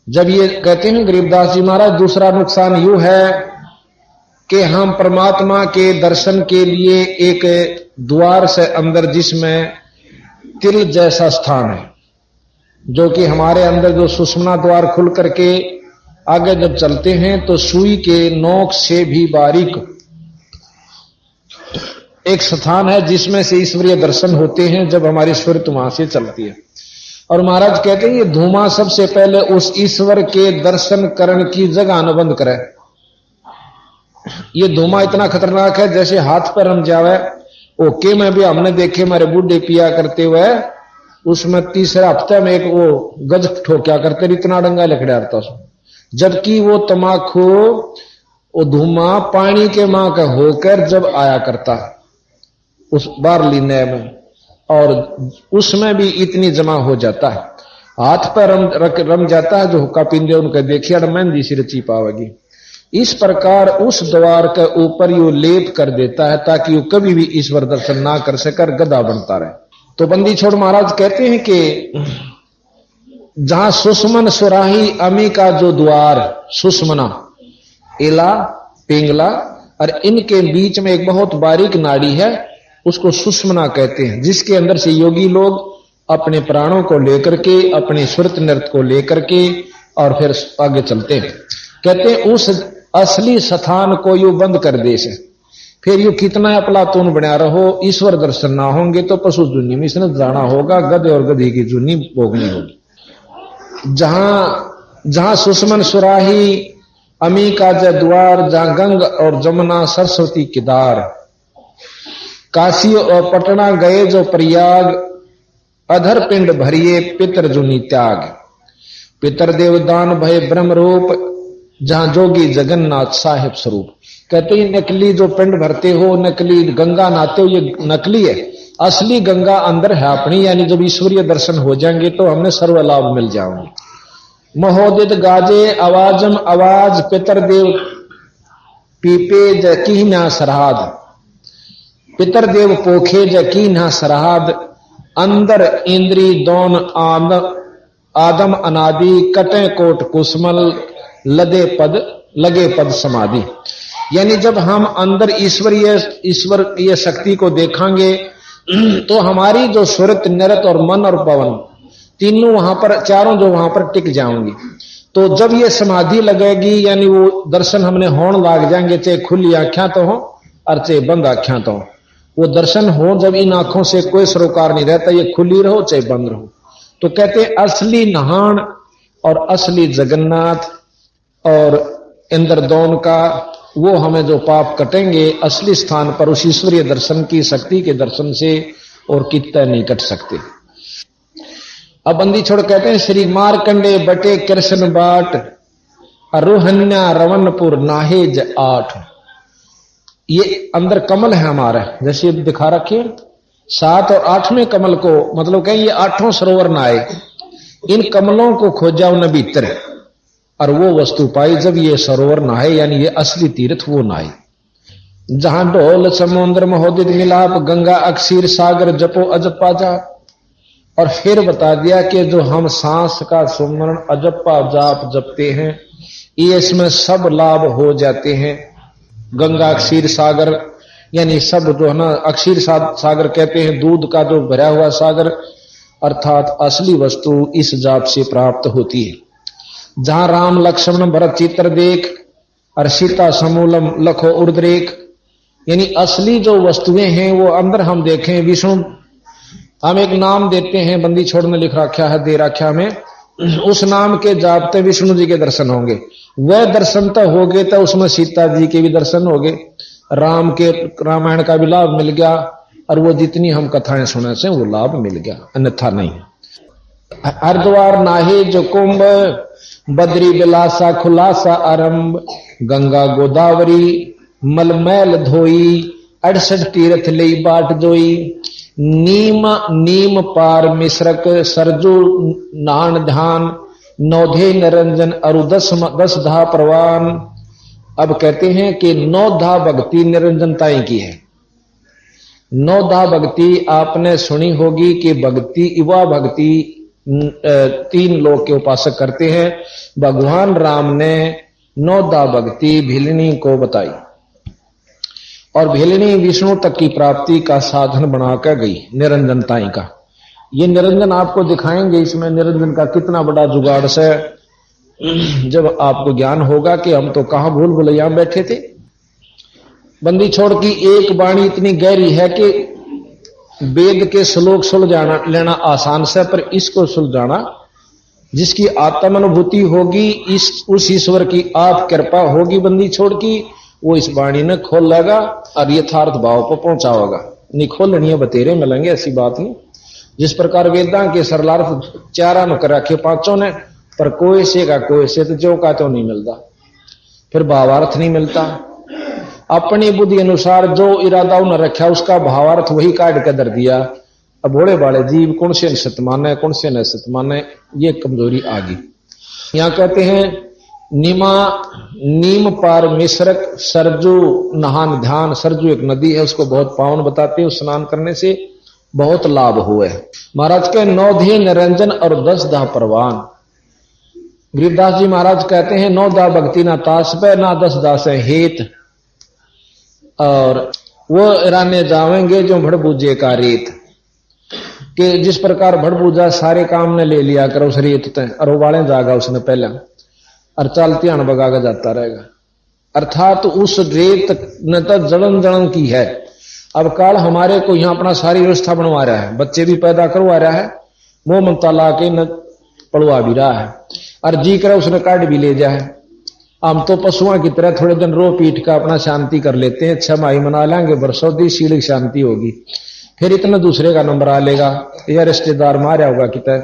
जब ये कहते हैं गरीबदास जी महाराज दूसरा नुकसान यूं है कि हम परमात्मा के दर्शन के लिए एक द्वार से अंदर जिसमें तिल जैसा स्थान है, जो कि हमारे अंदर जो सुषुम्ना द्वार खुल करके आगे जब चलते हैं तो सुई के नोक से भी बारीक एक स्थान है जिसमें से ईश्वरीय दर्शन होते हैं जब हमारी स्फूर्ति वहां से चलती है। और महाराज कहते हैं ये धूमा सबसे पहले उस ईश्वर के दर्शन करने की जगह अनुबंध करे। ये धूमा इतना खतरनाक है जैसे हाथ पर रम जावे। ओके में भी हमने देखे हमारे बूढ़े पिया करते हुए, उसमें तीसरे हफ्ते में एक वो गज ठोक्या करते, इतना डंगा लकड़ा रहता उसमें। जबकि वो तमाकू वो धुआं पानी के मां का होकर जब आया करता उस बारली नय में, और उसमें भी इतनी जमा हो जाता है, हाथ पर रम जाता है। जो हुक्का पींदे उनका देखिए मेहंदी सी रची पावेगी। इस प्रकार उस द्वार के ऊपर यो लेप कर देता है ताकि वो कभी भी ईश्वर दर्शन ना कर सकर गधा बनता रहे। तो बंदी छोड़ महाराज कहते हैं कि जहां सुषमन सुराही अमी का जो द्वार सुषमना इला पिंगला और इनके बीच में एक बहुत बारीक नाड़ी है, उसको सुषमना कहते हैं, जिसके अंदर से योगी लोग अपने प्राणों को लेकर के अपने सुरत नृत्य को लेकर के और फिर आगे चलते हैं। कहते हैं उस असली स्थान को यू बंद कर दे से, फिर यू कितना अपलातून बना रहो, ईश्वर दर्शन ना होंगे तो पशु जुनी में इसने जाना होगा, गधे और गधी की जुनी भोगनी होगी। जहां सुषमन सुराही अमी का द्वार, जहां गंग और जमुना सरस्वती किदार, काशी और पटना गए जो प्रयाग, अधर पिंड भरिए पितर जुनी त्याग। पितरदेव दान भय ब्रह्म रूप, जहां जोगी जगन्नाथ साहिब स्वरूप। कहते हैं नकली जो पिंड भरते हो, नकली गंगा नहाते हो, ये नकली है। असली गंगा अंदर है अपनी, यानी जब ईश्वरीय दर्शन हो जाएंगे तो हमें सर्व लाभ मिल जाएंगे। महोदित गाजे आवाजम आवाज, पितरदेव पीपे जकी ना सराद, पितरदेव पोखे जकी ना सराद, अंदर इंद्री दोन आदम अनादि, कटे कोट कुसमल, लगे पद समाधि। यानी जब हम अंदर ईश्वरीय शक्ति को देखेंगे तो हमारी जो सुरत निरत और मन और पवन तीनों वहां पर, चारों जो वहां पर टिक जाएंगी। तो जब ये समाधि लगेगी यानी वो दर्शन हमने होने लाग जाएंगे, चाहे खुली आंखें तो हो और चाहे बंद आंखें तो हो। वो दर्शन हो जब इन आंखों से कोई सरोकार नहीं रहता, ये खुली रहो चाहे बंद रहो। तो कहते असली नहान और असली जगन्नाथ और इंद्रदौन का, वो हमें जो पाप कटेंगे असली स्थान पर उस ईश्वरीय दर्शन की शक्ति के दर्शन से, और कितना नहीं कट सकते। अब बंदी छोड़ कहते हैं श्री मारकंडे बटे कृष्ण बाट, रोहन्या रवनपुर नाहेज 8। ये अंदर कमल है हमारा, जैसे दिखा रखे 7 और 8वें कमल को, मतलब कहें ये 8 सरोवर नहाए, इन कमलों को खोजा उन भीतर और वो वस्तु पाई जब ये सरोवर नहाए, यानी ये असली तीर्थ वो नहाए। जहां ढोल समुद्र महोदित मिलाप, गंगा अक्षीर सागर जपो अजपा जा। और फिर बता दिया कि जो हम सांस का सुमरण अजपा जाप जपते हैं, ये इसमें सब लाभ हो जाते हैं। गंगा क्षीर सागर यानी सब जो है ना, अक्षीर सागर कहते हैं दूध का जो भरा हुआ सागर, अर्थात असली वस्तु इस जाप से प्राप्त होती है। जहां राम लक्ष्मण भरत चित्र देख, और सीता समूलम लखो उर्द्रेक, यानी असली जो वस्तुएं हैं वो अंदर हम देखें। विष्णु हम एक नाम देते हैं, बंदी छोड़ में लिख रखा है, दे रखा में, उस नाम के जापते विष्णु जी के दर्शन होंगे। वह दर्शन तो हो गए तो उसमें सीता जी के भी दर्शन हो गए, राम के रामायण का भी लाभ मिल गया, और वो जितनी हम कथाएं सुने से वो लाभ मिल गया, अन्यथा नहीं। हरिद्वार नाहे जो कुंभ, बद्री बिलासा खुलासा आरंभ, गंगा गोदावरी मलमैल धोई, 68 तीर्थ ले बाट जोई, नीम पार मिश्रक सरजू नान ध्यान, नौधे निरंजन अरु 10 धा प्रवान। अब कहते हैं कि 9 धा भक्ति निरंजनताएं की है। 9 धा भक्ति आपने सुनी होगी कि भक्ति युवा भक्ति 3 लोग के उपासक करते हैं। भगवान राम ने 9 धा भक्ति भिलनी को बताई, और भिलनी विष्णु तक की प्राप्ति का साधन बनाकर गई निरंजनताई का। ये निरंजन आपको दिखाएंगे, इसमें निरंजन का कितना बड़ा जुगाड़ से, जब आपको ज्ञान होगा कि हम तो कहां भूल भुलैया में बैठे थे। बंदी छोड़ की एक वाणी इतनी गहरी है कि वेद के श्लोक सुलझाना लेना आसान से, पर इसको सुलझाना जिसकी आत्म अनुभूति होगी, उस ईश्वर की आप कृपा होगी बंदी छोड़ की, वो इस वाणी ने खोल लेगा और यथार्थ भाव पर पहुंचाओगा। नहीं खोलनी है बतेरे मिलेंगे, ऐसी बात नहीं। जिस प्रकार वेदां के सरलार्थ 4 में कर रखे 5 ने, पर कोई से का कोई से तो जो का तो नहीं मिलता, फिर भावार्थ नहीं मिलता। अपनी बुद्धि अनुसार जो इरादा उन्हें रखा उसका भावार्थ वही काट कर दर दिया। अब भोले भाले जीव कौन से सत माने कौन से न सत माने, ये कमजोरी आ गई। यहां कहते हैं नीम पार मिश्रक सरजू नहान ध्यान। सरजू एक नदी है, उसको बहुत पावन बताते हैं, स्नान करने से बहुत लाभ हुए। महाराज के 9 धा निरंजन और 10 धा परवान। गरीबदास जी महाराज कहते हैं 9 धा भक्ति ना तास पे ना 10 धा से हेत, और वो राने जावेंगे जो भड़बूजे का रेत, कि जिस प्रकार भड़बूजा सारे काम ने ले लिया कर उस रेत ते, और वो वाले जागा उसने पहले, और चलते हण बगा जाता रहेगा। अर्थात उस रेत ने तो जलन की है। अब काल हमारे को यहां अपना सारी व्यवस्था बनवा रहा है, बच्चे भी पैदा करवा रहा है, मोह ममता ला के न पड़वा भी रहा है, और जी कर उसने काट भी ले जाए। हम तो पशुओं की तरह थोड़े दिन रो पीट का अपना शांति कर लेते हैं, 6 माही मना लेंगे, बरसों दी शील शांति होगी, फिर इतना दूसरे का नंबर आ लेगा, या रिश्तेदार मारा होगा कितना,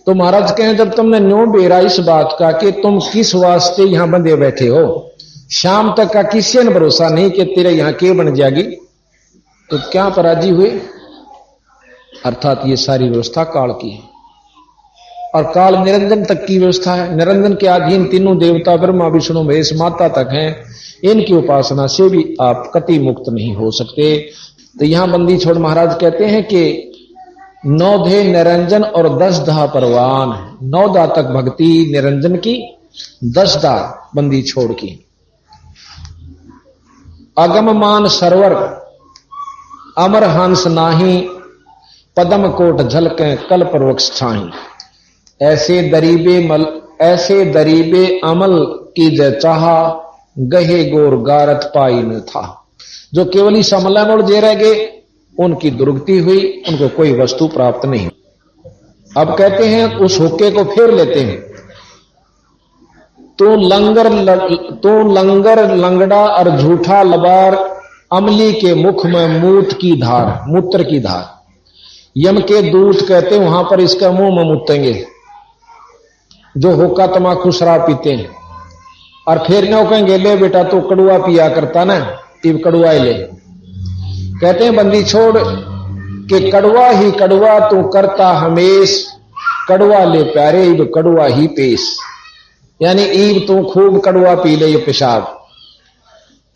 तो महाराज कहें जब तुमने न्यों बेरा इस बात का कि तुम किस वास्ते यहां बंधे बैठे हो, शाम तक का किसी ने भरोसा नहीं कि तेरे यहां के बन जाएगी, तो क्या पराजी हुए। अर्थात ये सारी व्यवस्था काल की है और काल निरंजन तक की व्यवस्था है। निरंजन के अधीन तीनों देवता ब्रह्मा विष्णु महेश माता तक हैं। इनकी उपासना से भी आप कति मुक्त नहीं हो सकते। तो यहां बंदी छोड़ महाराज कहते हैं कि 9 धे निरंजन और 10 धा परवान। 9 धा तक भक्ति निरंजन की, 10 धा बंदी छोड़ की। अगम मान सरवर अमर हंस नाही, पदम कोट झलके कल्प वृक्ष छाही। ऐसे दरीबे अमल की जय चाहा, गहे गोर गारत पाई न था। जो केवल ही समला मोड़ जे रह गए, उनकी दुर्गति हुई, उनको कोई वस्तु प्राप्त नहीं। अब कहते हैं उस हुक्के को फेर लेते हैं। तो लंगर लंगड़ा और झूठा लबार, अमली के मुख में मूत्र की धार। यम के दूत कहते वहां पर इसका मुंह में मुतेंगे जो हुक्का तमाकू शराब पीते हैं। और फिर न कहेंगे ले बेटा तो कड़ुआ पिया करता ना, इब कड़ुआ ले। कहते हैं बंदी छोड़ कि कड़वा ही कड़वा तू करता हमेश, कड़वा ले प्यारे इब कड़वा ही पेश। यानी ईब तू खूब कड़वा पी ले ये पेशाब।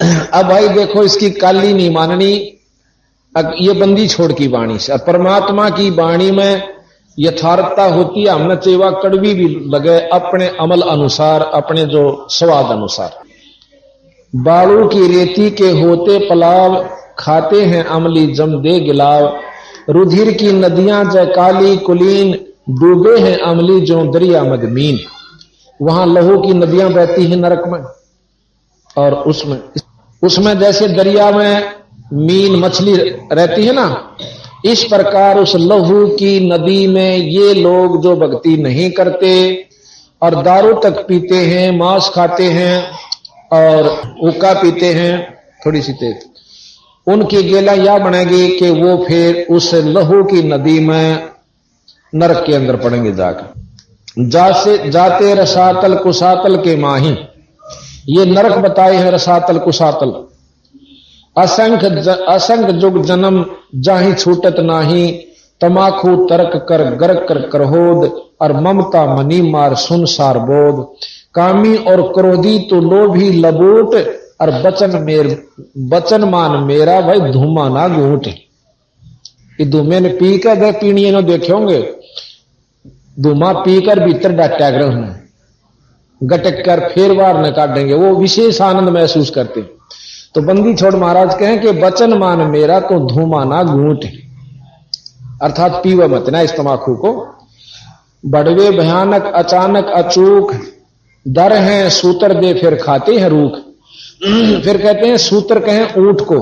अब भाई देखो इसकी काली नहीं माननी, ये बंदी छोड़ की वाणी से। परमात्मा की वाणी में यथार्थता होती है। हमने चाहिए कड़वी भी लगे अपने अमल अनुसार, अपने जो स्वाद अनुसार। बालू की रेती के होते पलाव, खाते हैं अमली जम दे गिलाव। रुधिर की नदियां जय काली कुलीन, डूबे हैं अमली जो दरिया मदमीन। वहां लहू की नदियां बहती हैं नरक में, और उसमें जैसे दरिया में मीन मछली रहती है ना, इस प्रकार उस लहू की नदी में ये लोग जो भक्ति नहीं करते और दारू तक पीते हैं, मांस खाते हैं और हुक्का पीते हैं थोड़ी सी तेज, उनकी गेला यह बनेगी कि वो फिर उस लहू की नदी में नरक के अंदर पड़ेंगे जाकर। जाते रसातल कुसातल के माही, ये नरक बताए हैं रसातल कुसातल। असंख्य जुग जन्म जाही छूटत नाही, तमाकू तर्क कर गर्क कर करहोद, और ममता मनी मार सुनसार बोध। कामी और क्रोधी तो लोभी लबूट, और बचन मान मेरा भाई धूमा ना घूट। ये धूमे ने पी कर दे पीनी ने देखे होंगे, धूमा पीकर भीतर डाटा ग्रह गटक कर फिर बार न काटेंगे, वो विशेष आनंद महसूस करते। तो बंदी छोड़ महाराज कहें कि बचन मान मेरा तो धूमा ना घूट, अर्थात पीवा मत ना इस तमाकू को। बड़वे भयानक अचानक अचूक, दर हैं सूतर दे फिर खाते हैं रूख। फिर कहते हैं सूत्र कहें ऊंट को,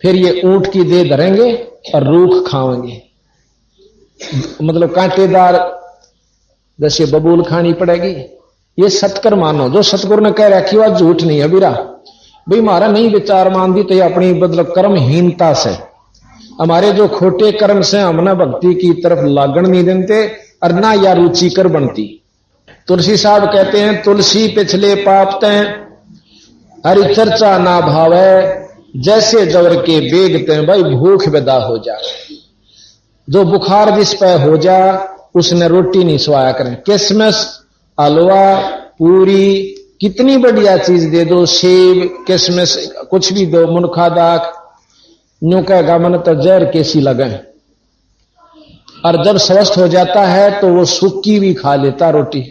फिर ये ऊंट की दे धरेंगे और रूख खाएंगे, मतलब कांटेदार जैसे बबूल खानी पड़ेगी। ये सतकर मानो, जो सतगुरु ने कह रखी वह झूठ नहीं है बीरा भाई। हमारा नहीं विचार मान दी तो ये अपनी मतलब कर्महीनता से, हमारे जो खोटे कर्म से हमने भक्ति की तरफ लागण नहीं देते और ना या रुचिकर बनती। तुलसी साहब कहते हैं तुलसी पिछले पाप तैं, हरि चर्चा ना भावे, जैसे जवर के बेगते भाई भूख विदा हो जा। जो बुखार जिस पे हो जा उसने रोटी नहीं स्वाया करें। किसमिस हलवा पूरी कितनी बढ़िया चीज दे दो, सेब किसमिस कुछ भी दो, मुनखा दाख, न्यू कहेगा मन तो जहर कैसी लगे। और जब स्वस्थ हो जाता है तो वो सूखी भी खा लेता रोटी।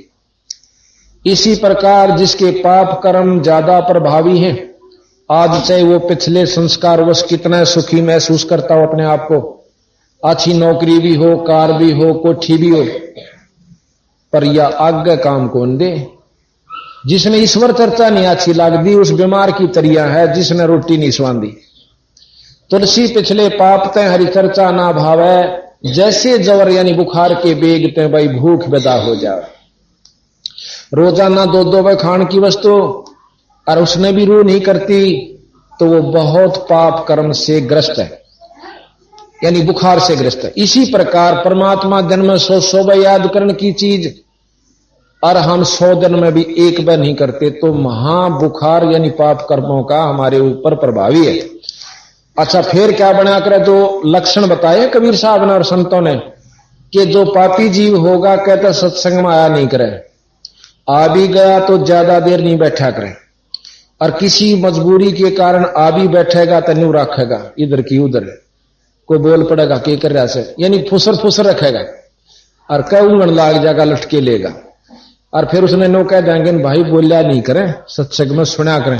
इसी प्रकार जिसके पाप कर्म ज्यादा प्रभावी हैं, आज चाहे वो पिछले संस्कार वश कितना सुखी महसूस करता हो अपने आप को, अच्छी नौकरी भी हो, कार भी हो, कोठी भी हो, पर यह आगे काम कौन दे। जिसने ईश्वर चर्चा नहीं अच्छी लगती उस बीमार की तरिया है जिसने रोटी नहीं स्वादी। तुलसी पिछले पाप तय हरि चर्चा ना भावे, जैसे जवर यानी बुखार के बेग ते भाई भूख विदा हो जाए। रोजाना 2-2 बार खान की वस्तु और उसने भी रूह नहीं करती तो वो बहुत पाप कर्म से ग्रस्त है। यानी बुखार से ग्रस्त है। इसी प्रकार परमात्मा दिन में 100 बार याद करने की चीज और हम 100 दिन में भी एक बार नहीं करते तो महाबुखार यानी पाप कर्मों का हमारे ऊपर प्रभावी है। अच्छा, फिर क्या बना कर जो लक्षण बताए कबीर साहब ने और संतों ने कि जो पापी जीव होगा कहते सत्संग में आया नहीं करे, आ भी गया तो ज्यादा देर नहीं बैठा करे, और किसी मजबूरी के कारण आ भी बैठेगा तो न्यू रखेगा इधर की उधर, कोई बोल पड़ेगा के कर रहा से, यानी फुसर रखेगा और कई उंगन लाग जाएगा, लटके लेगा। और फिर उसने नो कह देंगे भाई बोलिया नहीं करें, सत्संग में सुना करें,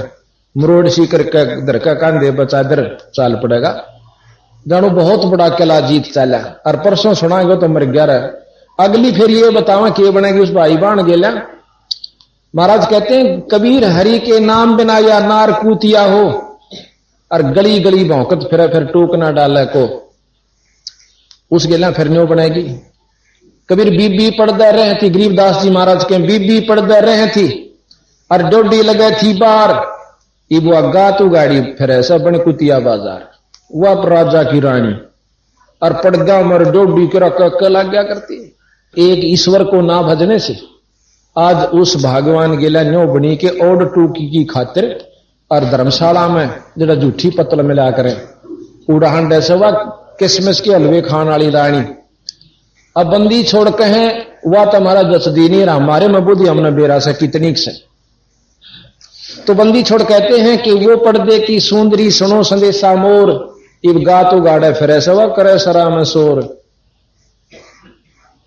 मरोड़ सी करके इधर का कांधे बचा इधर चाल पड़ेगा, जानो बहुत बड़ा किला जीत चला। और परसों सुनाएंगे तो मर गया रहा। अगली फिर ये बतावा के बनेगी उस भाई बाण गेला। महाराज कहते हैं कबीर हरि के नाम बिना या नार कूतिया हो, और गली गली भौंकत फिर टूक ना डाले को, उस गेला फिर न्यो बनेगी। कबीर बीबी पढ़दा रहे थी, गरीबदास जी महाराज के बीबी पढ़दा रहे थी और डोडी लगे थी बार, इबो अगा तू गाड़ी फिर ऐसा बन कुतिया बाजार, वह राजा की रानी और पड़गा मर डोडी के लग गया करती। एक ईश्वर को ना भजने से आज उस भगवान गेला न्यो बनी के ओड टूकी की खातिर और धर्मशाला में जरा झूठी पत्तल मिला करें उड़ान ऐसे वह किसमिस के हलवे खान वाली रानी। अब बंदी छोड़ कहें वह तो हमारा जसदी नहीं रहा, हमारे में बुद्धि हमने बेरा से कितनी से, तो बंदी छोड़ कहते हैं कि वो पर्दे की सुंदरी सुनो संदेशा मोर, इब गा तो गाड़े फिर ऐसा करे सरा में शोर,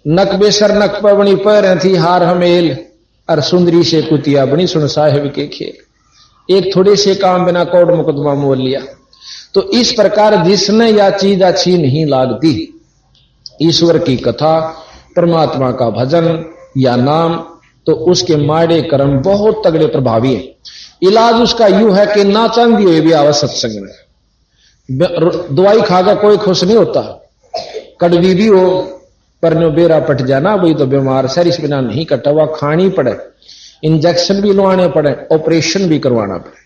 नक बेसर नक पर बनी पैर थी हार हमेल, और सुंदरी से कुतिया बनी सुन साहिब के खेल। एक थोड़े से काम बिना कोर्ट मुकदमा मोल लिया। तो इस प्रकार जिसने या चीज अच्छी नहीं लागती, ईश्वर की कथा, परमात्मा का भजन या नाम, तो उसके माड़े कर्म बहुत तगड़े प्रभावी है। इलाज उसका यूं है कि ना चांदी हुए भी आवा सत्संग में। दवाई खाकर कोई खुश नहीं होता, कड़वी भी हो पर नो बेरा पट जाना वही तो बीमार, सरिस बिना नहीं कटा हुआ खानी पड़े, इंजेक्शन भी लवाने पड़े, ऑपरेशन भी करवाना पड़े।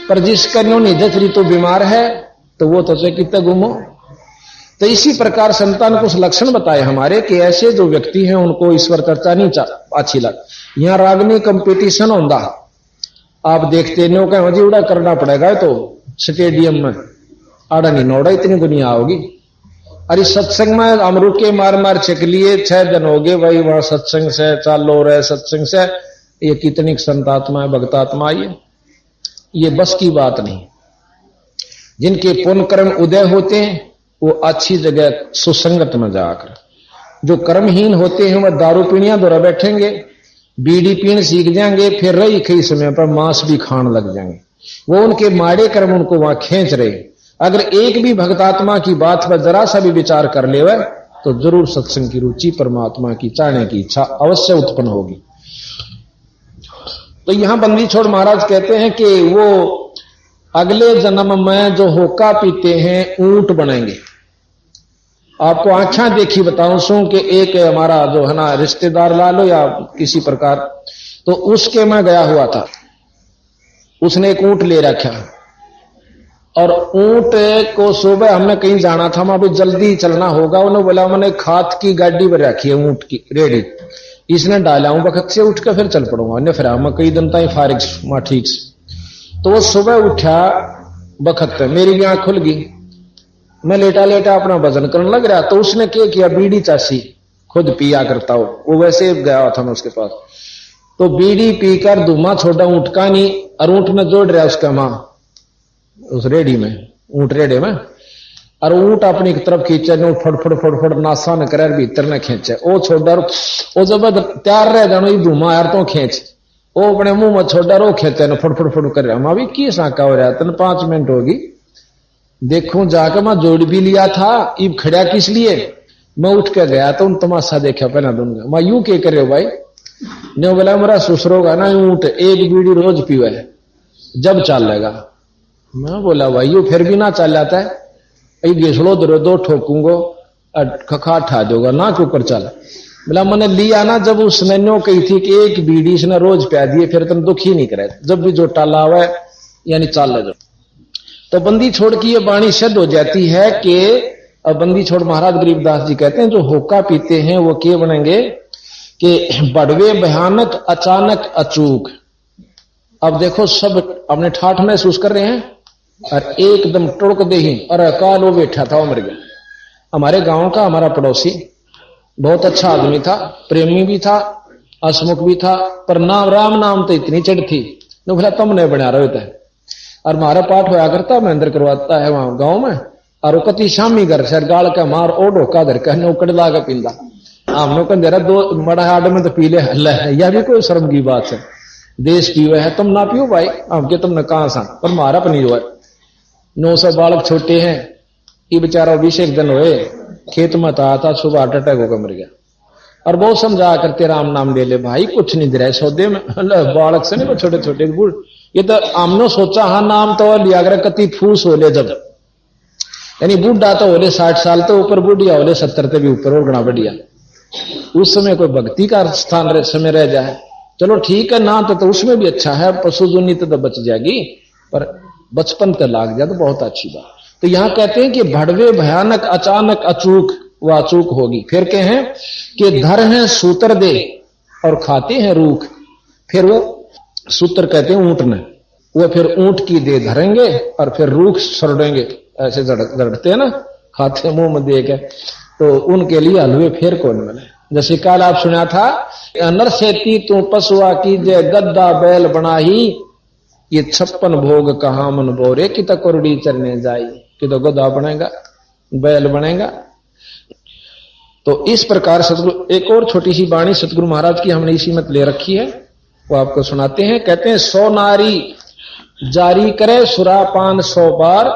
पर जिसका नो निजचरी तो बीमार है तो वो तो कितना गुमो। तो इसी प्रकार संतान को कुछ लक्षण बताए हमारे कि ऐसे जो व्यक्ति हैं उनको ईश्वर चर्चा नहीं अच्छी लग। यहां रागनी कंपटीशन होता, आप देखते नो कह जी उड़ा करना पड़ेगा तो स्टेडियम में आड़ा नहीं नोड़ा इतनी दुनिया होगी। अरे सत्संग में हम रुके मार चेक लिए 6 दिन हो गए भाई वहां सत्संग से चालो रहे सत्संग से, ये कितनी संतात्मा है भक्तात्मा, ये बस की बात नहीं। जिनके पुण्य कर्म उदय होते हैं वो अच्छी जगह सुसंगत में जाकर, जो कर्महीन होते हैं वह दारू पीणियां द्वारा बैठेंगे, बीड़ी पीण सीख जाएंगे, फिर रही कई समय पर मांस भी खान लग जाएंगे। वो उनके माड़े कर्म उनको वहां खींच रहे। अगर एक भी भक्तात्मा की बात पर जरा सा भी विचार कर ले तो जरूर सत्संग की रुचि, परमात्मा की चाहने की इच्छा अवश्य उत्पन्न होगी। तो यहां बंदी छोड़ महाराज कहते हैं कि वो अगले जन्म में जो होका पीते हैं ऊंट बनेंगे। आपको आंखें देखी बताऊं सू कि एक हमारा जो है ना रिश्तेदार ला लो या किसी प्रकार, तो उसके मैं गया हुआ था, उसने एक ऊंट ले रखा और ऊंट को सुबह हमने कहीं जाना था, वहां भी जल्दी चलना होगा। उन्होंने बोला मैंने खाद की गाड़ी पर रखी है ऊंट की रेडी, इसने डाला हूं वक्त से उठ कर फिर चल पड़ूंगा, फिर मैं कई दिन तक फारिग वहां ठीक से। तो वो सुबह उठा बखत मेरी भी आंख खुल गई, मैं लेटा लेटा अपना वजन करने लग रहा। तो उसने क्या किया, बीड़ी चासी खुद पिया करता हो, वो वैसे गया था मैं उसके पास, तो बीड़ी पीकर धुआं छोड़ा ऊंट का नहीं, और ऊंट में जोड़ रहा उसका मां उस रेडी में, ऊंट रेडे में, और ऊंट अपनी तरफ खींचे फड़ नासा न करे भीतर न खींचे, ओ छोड़ा वो जब तैयार रह जानो धुआं यार तो खींच, वो अपने मुंह में छोड़ा रो खेते फड़ कर रहा। मां भी की साका हो रहा, तेन 5 मिनट होगी, देखूं जाकर मैं जोड़ भी लिया था, इब खड़ा किस लिए। मैं उठ के गया तो उन तमाशा देखा पहना दूंगा। मैं यूं के करे भाई ने बोला मेरा ससुरोगा ना ऊंट एक बीड़ी रोज पीवे है जब चल लेगा। मैं बोला भाई यू फिर भी ना चल जाता है, घेसड़ो दो 2 ठोकूंगो खखा ठा दोगा ना कुकर चल। बोला मैंने लिया ना जब उसने नो कही थी कि एक बीड़ी इसने रोज प्या दिए, फिर तुम दुखी नहीं करे, जब भी जो टाला हुआ यानी चाल ले जाओ। तो बंदी छोड़ की ये वाणी सिद्ध हो जाती है कि अब बंदी छोड़ महाराज गरीबदास जी कहते हैं जो होका पीते हैं वो क्या बनेंगे कि बड़वे भयानक अचानक अचूक। अब देखो सब अपने ठाठ महसूस कर रहे हैं और एकदम टुड़क दे ही और अकाल वो बैठा था, वो मर गया। हमारे गांव का हमारा पड़ोसी बहुत अच्छा आदमी था, प्रेमी भी था, हसमुख भी था, पर नाम राम नाम तो इतनी चढ़ थी तो बोला तुमने बना रहे होता है। और हमारा पाठ होया करता महेंद्र करवाता है वहां गांव में, और वो कति शामी घर से गाल का मार ओ ढोका धर के नौकड़ ला के पींदा। हमने कहा जरा दो मड़ा हाड में तो पी ले हल्ला है, यह भी कोई शर्म की बात है। देश पीवे है तुम ना पियो भाई, हमके तुमने कहां सा, पर मारा पनी जो है 900 बालक छोटे हैं। ये बेचारा 20 एक दिन हुए खेत में था सुबह हार्ट अटैक होकर मर गया। और बहुत समझा करते राम नाम ले ले भाई, कुछ नहीं दे रहा सौदे में बालक से नहीं, छोटे छोटे बूढ़। ये तो हमने सोचा हाँ नाम तो लिया कर कति फूस हो ले, जब यानी बूढ़ा तो होले 60 साल तो ऊपर, बूढ़िया होले 70 से भी ऊपर और गणा बढ़िया। उस समय कोई भक्ति का स्थान समय रह जाए चलो ठीक है ना, तो उसमें भी अच्छा है, पशु जुनी तो बच जाएगी, पर बचपन तो लाग जाए तो बहुत अच्छी बात। तो यहां कहते हैं कि भड़वे भयानक अचानक अचूक, वो अचूक होगी। फिर कहें कि धर हैं सूत्र दे और खाते हैं रूख। फिर वो सूत्र कहते हैं ऊंट ने, वो फिर ऊंट की दे धरेंगे और फिर रूख सड़ेंगे, ऐसे जड़ते हैं ना, खाते मुंह में दे के, तो उनके लिए हलवे फिर कौन बने। जैसे कल आप सुना था नर सेती तू पशुआ की जय गद्दा बैल बनाही, ये 56 भोग कहा मन बोरे कि तो कोरडी चरने जाई, कि तो गद्दा बनेगा बैल बनेगा। तो इस प्रकार सतगुरु एक और छोटी सी वाणी सतगुरु महाराज की हमने इसी मत ले रखी है, वो आपको सुनाते हैं। कहते हैं 100 नारी जारी करे सुरापान 100 बार,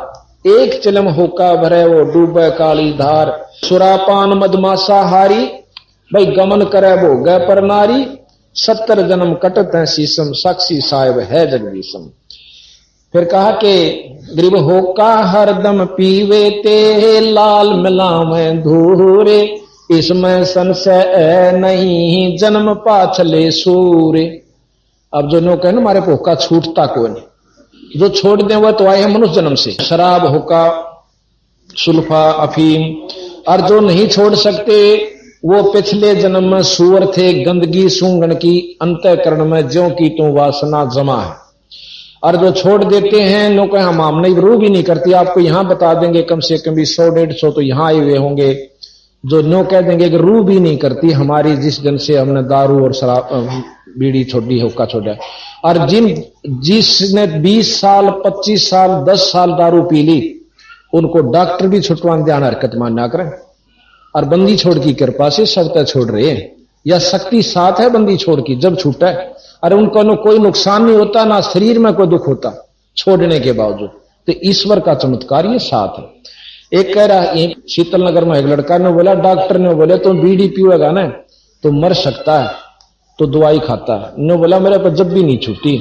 एक चिलम होका भरे वो डूबे काली धार। सुरापान मदमासा हारी भाई गमन करे वो गए पर नारी, 70 जन्म कटत है शीशम, साक्षी साहिब है जगदीशम। फिर कहा कि गरीब होका हरदम पीवे ते, लाल मिलावे धूरे, इसमें संशय नहीं जन्म पाछले सूरे। अब जो नो कहे ना हमारे होका छूटता कोई नहीं, जो छोड़ दें वह तो आए हैं मनुष्य जन्म से, शराब होका सुल्फा अफीम। और जो नहीं छोड़ सकते वो पिछले जन्म में सुअर थे, गंदगी सूंघन की अंतःकरण में ज्यों की तो वासना जमा है। और जो छोड़ देते हैं नो कहे हम नहीं रू भी नहीं करती, आपको यहां बता देंगे कम से कम भी 100-150 तो यहां आए हुए होंगे जो नो कह देंगे कि रू भी नहीं करती हमारी, जिस दिन से हमने दारू और शराब बीड़ी छोड़ी हुक्का छोड़ा। और जिसने 20 साल 25 साल 10 साल दारू पी ली उनको डॉक्टर भी छुटवाने ध्यान हरकत मानना करें। और बंदी छोड़ की कृपा से सब तक छोड़ रहे हैं, या शक्ति साथ है बंदी छोड़ की जब छूटा है, और उनको न कोई नुकसान नहीं होता ना शरीर में कोई दुख होता छोड़ने के बावजूद। तो ईश्वर का चमत्कार ये साथ है। एक कह रहा है शीतल नगर में एक लड़का ने बोला, डॉक्टर ने बोले तुम बीड़ी पिएगा ना तो मर सकता है, तो दवाई खाता है। ने बोला मेरे पर जब भी नहीं छूटी,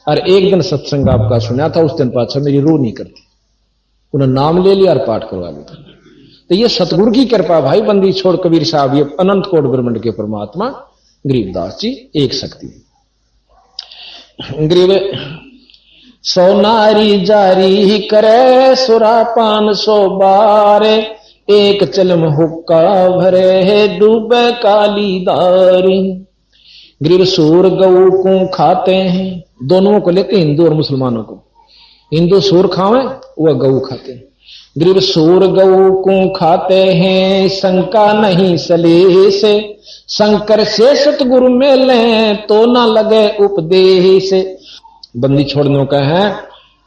और एक दिन सत्संग आपका सुना था, उस दिन पाछा मेरी रूह नहीं करती, उन्होंने नाम ले लिया और पाठ करवा लिया। तो ये सतगुरु की कृपा भाई, बंदी छोड़ कबीर साहब, ये अनंत कोट ब्रह्मांड के परमात्मा गरीबदास जी एक शक्ति। गरीब 100 नारी जारी करे सुरापान 100 बार, एक चिलम हुक्का भरे डूबे काली दारी। गरीब सूर गऊ को खाते हैं, दोनों को लेते हिंदू और मुसलमानों को, हिंदू सूर खावे वह गऊ खाते हैं। गरीब सूर गऊ को खाते हैं, शंका नहीं सलेह से, शंकर से सतगुरु में लें तो ना लगे उपदेश। बंदी छोड़ने का है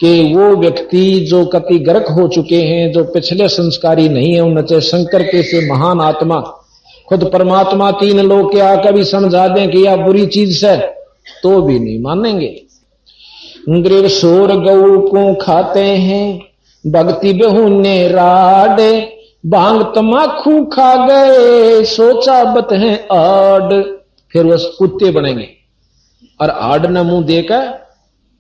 कि वो व्यक्ति जो कति गर्क हो चुके हैं, जो पिछले संस्कारी नहीं है, उनसे शंकर के से महान आत्मा खुद परमात्मा 3 लोग के आकर भी समझा दें कि यह बुरी चीज है तो भी नहीं मानेंगे। गरीब सूर गऊ को खाते हैं, भक्ति बेहुने राडे, भांग तमाखू खा गए सोचा बत है आड। फिर वो कुत्ते बनेंगे और आड ने मुंह देकर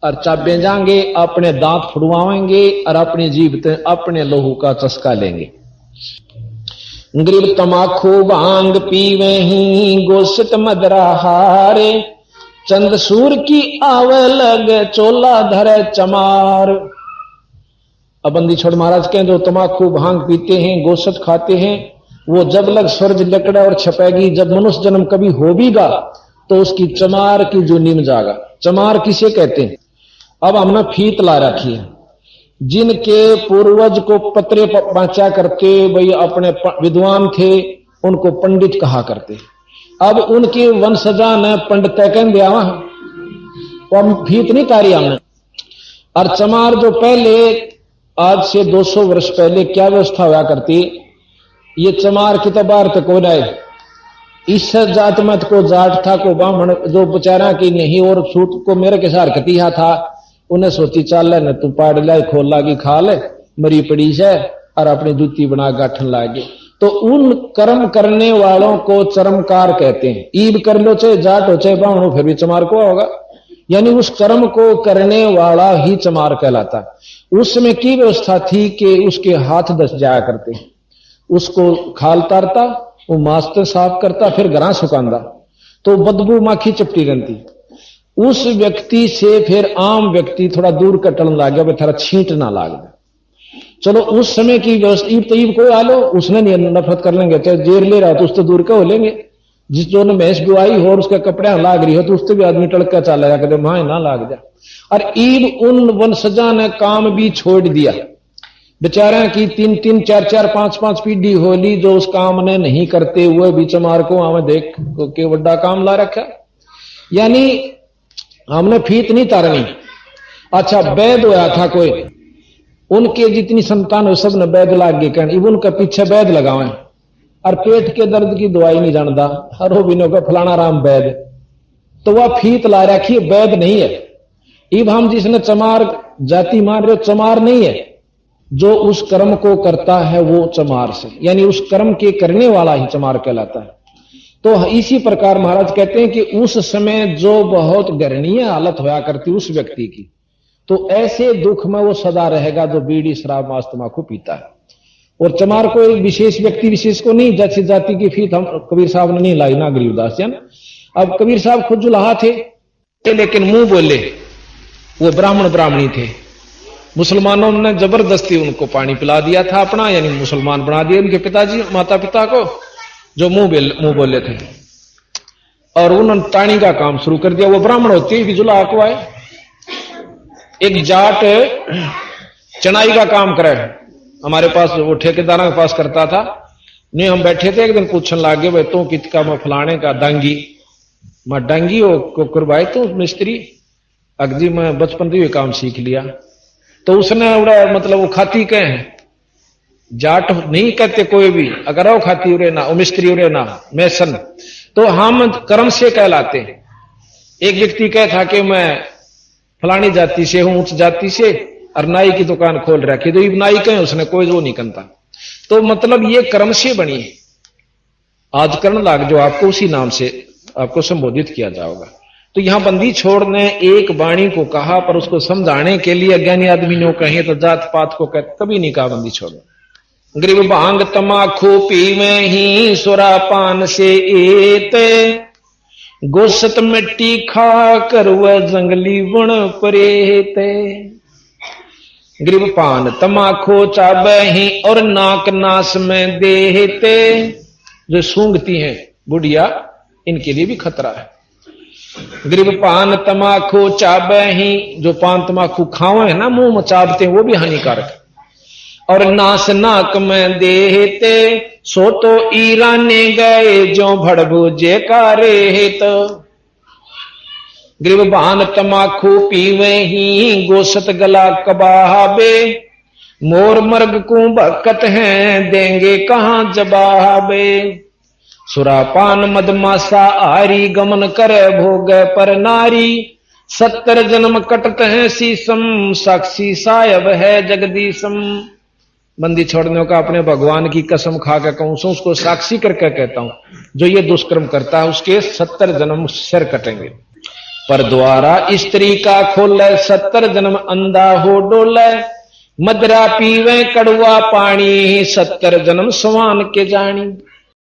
और चाबे जाएंगे, अपने दांत फुड़वाएंगे और अपनी जीभ अपने लोहू का चस्का लेंगे। गरीब तमाखू भांग पीवे ही गोश्त मदरा हारे, चंद सूर की आवे लगे चोला धरे चमार। अब बंदी छोड़ महाराज के जो तमाकू भांग पीते हैं, गोशत खाते हैं, वो जब लग स्वर्ग लकड़ा और छपेगी, जब मनुष्य जन्म कभी हो बीगा तो उसकी चमार की जूनी में जागा। चमार किसे कहते हैं? अब हमने फीत ला रखी है, जिनके पूर्वज को पत्रे पाचा करते भाई अपने विद्वान थे, उनको पंडित कहा करते। अब उनके वंशजा ने पंडित कह दिया, हम फीत नहीं तारी हमने। और चमार जो पहले आज से 200 वर्ष पहले क्या व्यवस्था हुआ करती, ये चमार की तो बार तक हो जाए, इस जात मत को जाट था को ब्राह्मण जो बेचारा की नहीं और सूत को मेरे के सार कतिहा था, उन्हें सोची चाल न तू पाड़ लाए खोल लागी खा ले मरी पड़ी से और अपनी जूती बना गाठन लागे। तो उन कर्म करने वालों को चरमकार कहते हैं। ईब कर लो चाहे जाट हो चाहे ब्राह्मण हो, फिर भी चमार को होगा, यानी उस कर्म को करने वाला ही चमार कहलाता। उसमें की व्यवस्था थी कि उसके हाथ दस जाया करते, उसको खाल तारता, वो मास्टर साफ करता, फिर घरा सुखांदा, तो बदबू माखी चपटी रहती। उस व्यक्ति से फिर आम व्यक्ति थोड़ा दूर कटन लग गया, थोड़ा छींट ना लाग गया। चलो उस समय की व्यवस्था, ईब तो ईब को आलो उसने नहीं नफरत कर लेंगे, चाहे जेर ले रहा तो उससे दूर का हो लेंगे। जिस जो ने भैंस बुआई हो और उसके कपड़े लाग रही हो तो उससे भी आदमी टड़का चला जा कर वहां ना लाग जा। और ईब उन वंशजा ने काम भी छोड़ दिया, बेचारा की 3-3, 4-4, 5-5 पीढ़ी होली जो उस काम ने नहीं करते हुए भी चमार को हमें देख के बड़ा काम ला रखा। यानी हमने फीत नहीं तारनी। अच्छा वैद होया था कोई, उनके जितनी संतान हो सब ने वैद लाग गए, कहने उनके पीछे वैद लगावे, और पेट के दर्द की दवाई नहीं जानता, हरो बिनो का फलाना राम वैद, तो वह फीत ला रखी है, वैद नहीं है। इब हम जिसने चमार जाति मान रहे, चमार नहीं है, जो उस कर्म को करता है वो चमार से, यानी उस कर्म के करने वाला ही चमार कहलाता है। तो इसी प्रकार महाराज कहते हैं कि उस समय जो बहुत गर्णीय हालत होया करती उस व्यक्ति की, तो ऐसे दुख में वो सदा रहेगा जो बीड़ी शराब मांस तंबाकू पीता है। और चमार को एक विशेष व्यक्ति विशेष को नहीं, जैसी जाति की फीत हम कबीर साहब ने नहीं लाई ना गरीबदास जन। अब कबीर साहब खुद जुलाहा थे, लेकिन मुंह बोले, वो ब्राह्मण ब्राह्मणी थे। मुसलमानों ने जबरदस्ती उनको पानी पिला दिया था अपना, यानी मुसलमान बना दिया उनके पिताजी माता पिता को, जो मुंह बोले थे, और उन्होंने टाणी का काम शुरू कर दिया। वो ब्राह्मण होते ही जुलाहा को आए, एक जाट चनाई का काम करे हमारे पास, वो ठेकेदार के पास करता था। नहीं हम बैठे थे, एक दिन पूछने लगे, भाई तू कितका मैं फलाने का डांगी, मैं डांगी हो को करवाए तो मिस्त्री अगजी मैं बचपन से काम सीख लिया। तो उसने उड़ा मतलब वो खाती कहे हैं, जाट नहीं कहते कोई भी, अगर वो खाती उरे ना, वो मिस्त्री उरे ना, मैसन, तो हम कर्म से कहलाते हैं। एक व्यक्ति कहे था कि मैं फलानी जाति से हूं, उच्च जाति से, और नाई की दुकान खोल रखी, तो नाई कहे उसने कोई जो नहीं करता। तो मतलब ये कर्म से बनी है। आज कर्ण लाग जो आपको उसी नाम से आपको संबोधित किया जाएगा। तो यहां बंदी छोड़ ने एक वाणी को कहा, पर उसको समझाने के लिए अज्ञानी आदमी ने कहे तो जात पात को कहते, तभी नहीं कहा बंदी छोड़। ग्रीब भांग तमाखू पीवे ही सुरा पान से एते, गोसत मिट्टी खा कर वह जंगली वन परेते। ग्रीब पान तमाखू चाबे ही और नाक नास में देते, जो सूंघती हैं बुढ़िया इनके लिए भी खतरा है। ग्रीब पान तमाखू चाबे ही, जो पान तमाखू खावे है ना मुंह में चाबते हैं, वो भी हानिकारक है। और नास नाक में देते, सो तो ईराने गए जो भड़भुजे का रेत। ग्रीब पान तमाखू पीवे ही, गोसत गला कबाबे, मोर मर्ग को भक्कत हैं देंगे कहां जवाबे। सुरापान मदमासा आरी, गमन करे भोग पर नारी, 70 जन्म कटत हैं शीसम, साक्षी सायब है जगदीशम। बंदी छोड़ने का अपने भगवान की कसम खा के कहूं, उसको साक्षी करके कहता हूं, जो ये दुष्कर्म करता है उसके 70 जन्म सिर कटेंगे। पर द्वारा स्त्री का खोले, 70 जन्म अंधा हो डोले, मदरा पीवे कड़वा पानी, 70 जन्म स्वान के जानी।